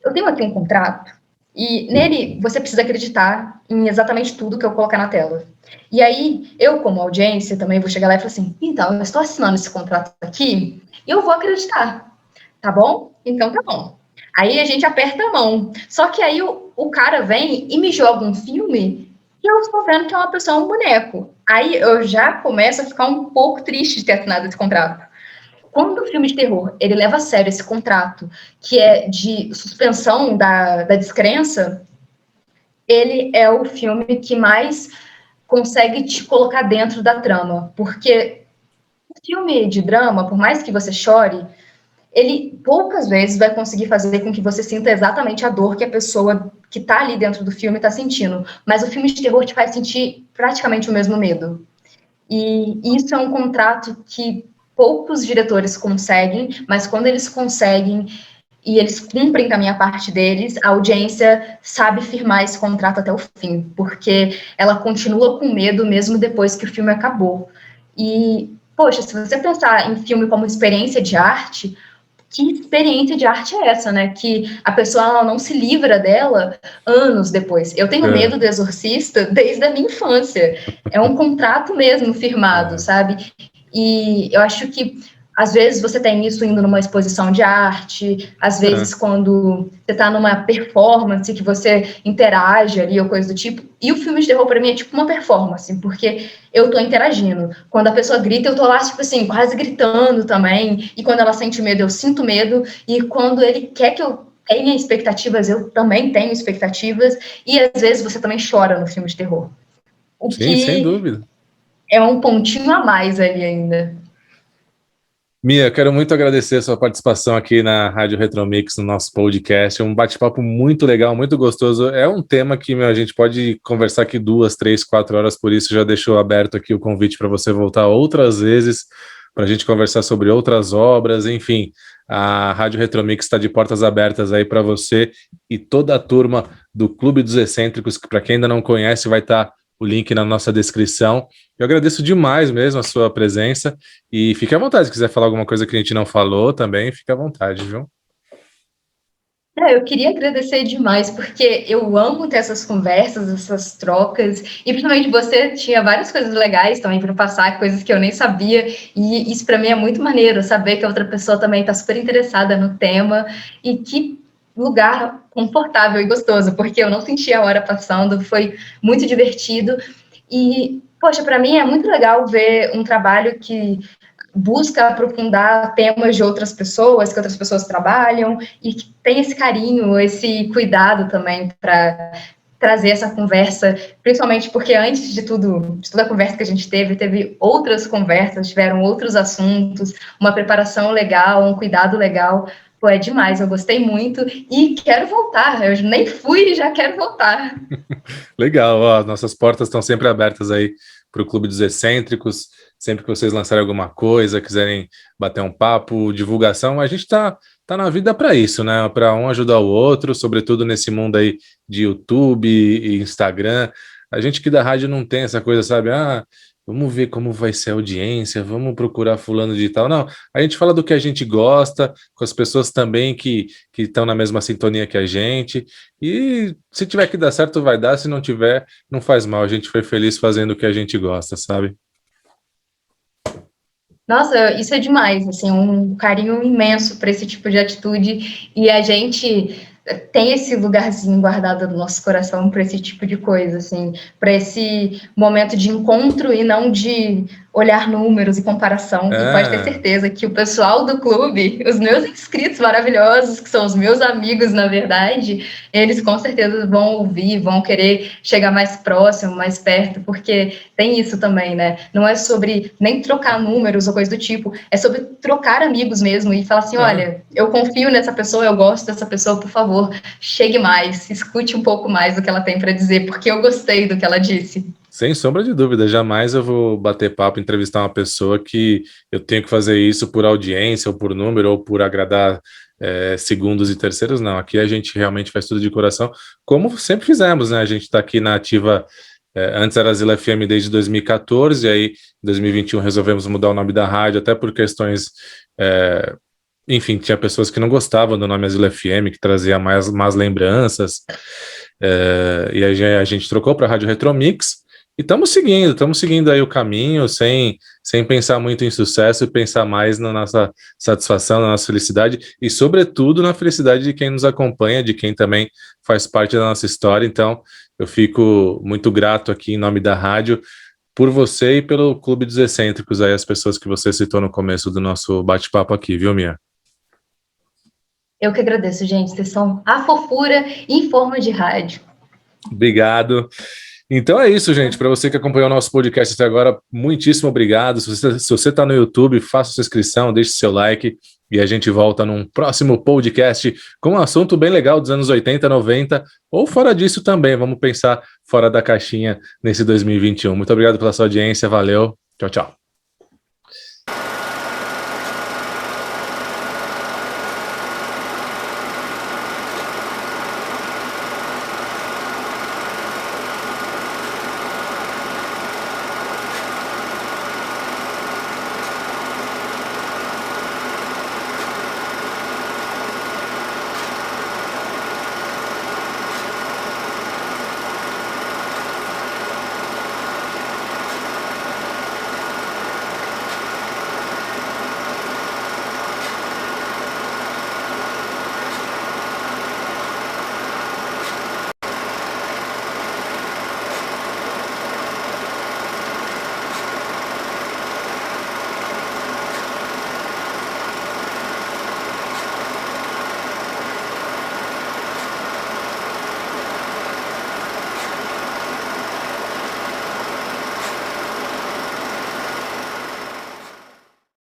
eu tenho aqui um contrato e nele você precisa acreditar em exatamente tudo que eu colocar na tela. E aí, eu, como audiência, também vou chegar lá e falar assim: então, eu estou assinando esse contrato aqui e eu vou acreditar, tá bom? Então tá bom. Aí a gente aperta a mão. Só que aí o cara vem e me joga um filme e eu estou vendo que é uma pessoa, um boneco. Aí eu já começo a ficar um pouco triste de ter assinado esse contrato. Quando o filme de terror ele leva a sério esse contrato, que é de suspensão da descrença, ele é o filme que mais consegue te colocar dentro da trama. Porque o filme de drama, por mais que você chore, ele poucas vezes vai conseguir fazer com que você sinta exatamente a dor que a pessoa que está ali dentro do filme está sentindo. Mas o filme de terror te faz sentir praticamente o mesmo medo. E isso é um contrato que poucos diretores conseguem, mas quando eles conseguem e eles cumprem com a minha parte deles, a audiência sabe firmar esse contrato até o fim, porque ela continua com medo mesmo depois que o filme acabou. E, poxa, se você pensar em filme como experiência de arte, que experiência de arte é essa, né? Que a pessoa ela não se livra dela anos depois. Eu tenho É, medo do Exorcista desde a minha infância. É um contrato mesmo firmado, é, sabe? E eu acho que às vezes você tem isso indo numa exposição de arte, às é. vezes quando você está numa performance que você interage ali ou coisa do tipo. E o filme de terror para mim é tipo uma performance, porque eu tô interagindo. Quando a pessoa grita, eu tô lá, tipo assim, quase gritando também. E quando ela sente medo, eu sinto medo. E quando ele quer que eu tenha expectativas, eu também tenho expectativas. E às vezes você também chora no filme de terror. O Sim, sem que dúvida. é um pontinho a mais ali ainda. Mia, quero muito agradecer a sua participação aqui na Rádio Retromix, no nosso podcast. É um bate-papo muito legal, muito gostoso. É um tema que a gente pode conversar aqui 2, 3, 4 horas, por isso já deixou aberto aqui o convite para você voltar outras vezes, para a gente conversar sobre outras obras, enfim. A Rádio Retromix está de portas abertas aí para você e toda a turma do Clube dos Excêntricos, que para quem ainda não conhece, vai estar o link na nossa descrição. Eu agradeço demais mesmo a sua presença. E fique à vontade, se quiser falar alguma coisa que a gente não falou também, fique à vontade, viu? Eu queria agradecer demais, porque eu amo ter essas conversas, essas trocas, e principalmente você tinha várias coisas legais também para passar, coisas que eu nem sabia, e isso para mim é muito maneiro, saber que a outra pessoa também está super interessada no tema, e que lugar confortável e gostoso, porque eu não senti a hora passando, foi muito divertido, e, poxa, para mim é muito legal ver um trabalho que busca aprofundar temas de outras pessoas, que outras pessoas trabalham, e que tem esse carinho, esse cuidado também para trazer essa conversa, principalmente porque antes de toda a conversa que a gente teve, teve outras conversas, tiveram outros assuntos, uma preparação legal, um cuidado legal. Pô, é demais, eu gostei muito e quero voltar. Eu nem fui e já quero voltar. Legal, ó, nossas portas estão sempre abertas aí para o Clube dos Excêntricos. Sempre que vocês lançarem alguma coisa, quiserem bater um papo, divulgação, a gente tá na vida para isso, né? Para um ajudar o outro, sobretudo nesse mundo aí de YouTube e Instagram. A gente que da rádio não tem essa coisa, sabe? Ah, vamos ver como vai ser a audiência, vamos procurar fulano de tal. Não, a gente fala do que a gente gosta, com as pessoas também que estão na mesma sintonia que a gente. E se tiver que dar certo, vai dar. Se não tiver, não faz mal. A gente foi feliz fazendo o que a gente gosta, sabe? Nossa, isso é demais, assim, um carinho imenso para esse tipo de atitude e a gente tem esse lugarzinho guardado no nosso coração para esse tipo de coisa, assim, para esse momento de encontro e não de olhar números e comparação, e pode ter certeza que o pessoal do clube, os meus inscritos maravilhosos, que são os meus amigos, na verdade, eles com certeza vão ouvir, vão querer chegar mais próximo, mais perto, porque tem isso também, né? Não é sobre nem trocar números ou coisa do tipo, é sobre trocar amigos mesmo e falar assim, olha, eu confio nessa pessoa, eu gosto dessa pessoa, por favor, chegue mais, escute um pouco mais do que ela tem para dizer, porque eu gostei do que ela disse. Sem sombra de dúvida, jamais eu vou bater papo, entrevistar uma pessoa que eu tenho que fazer isso por audiência, ou por número, ou por agradar segundos e terceiros, não. Aqui a gente realmente faz tudo de coração, como sempre fizemos, né? A gente está aqui na ativa, antes era a Zila FM desde 2014, e aí em 2021 resolvemos mudar o nome da rádio, até por questões... enfim, tinha pessoas que não gostavam do nome Asilo FM, que trazia mais lembranças, e a gente trocou para a Rádio Retromix, e estamos seguindo aí o caminho, sem pensar muito em sucesso, e pensar mais na nossa satisfação, na nossa felicidade, e sobretudo na felicidade de quem nos acompanha, de quem também faz parte da nossa história. Então, eu fico muito grato aqui em nome da rádio, por você e pelo Clube dos Excêntricos, aí as pessoas que você citou no começo do nosso bate-papo aqui, viu, Mia? Eu que agradeço, gente. Vocês são a fofura em forma de rádio. Obrigado. Então é isso, gente. Para você que acompanhou o nosso podcast até agora, muitíssimo obrigado. Se você está no YouTube, faça sua inscrição, deixe seu like e a gente volta num próximo podcast com um assunto bem legal dos anos 80, 90 ou fora disso também. Vamos pensar fora da caixinha nesse 2021. Muito obrigado pela sua audiência. Valeu. Tchau, tchau.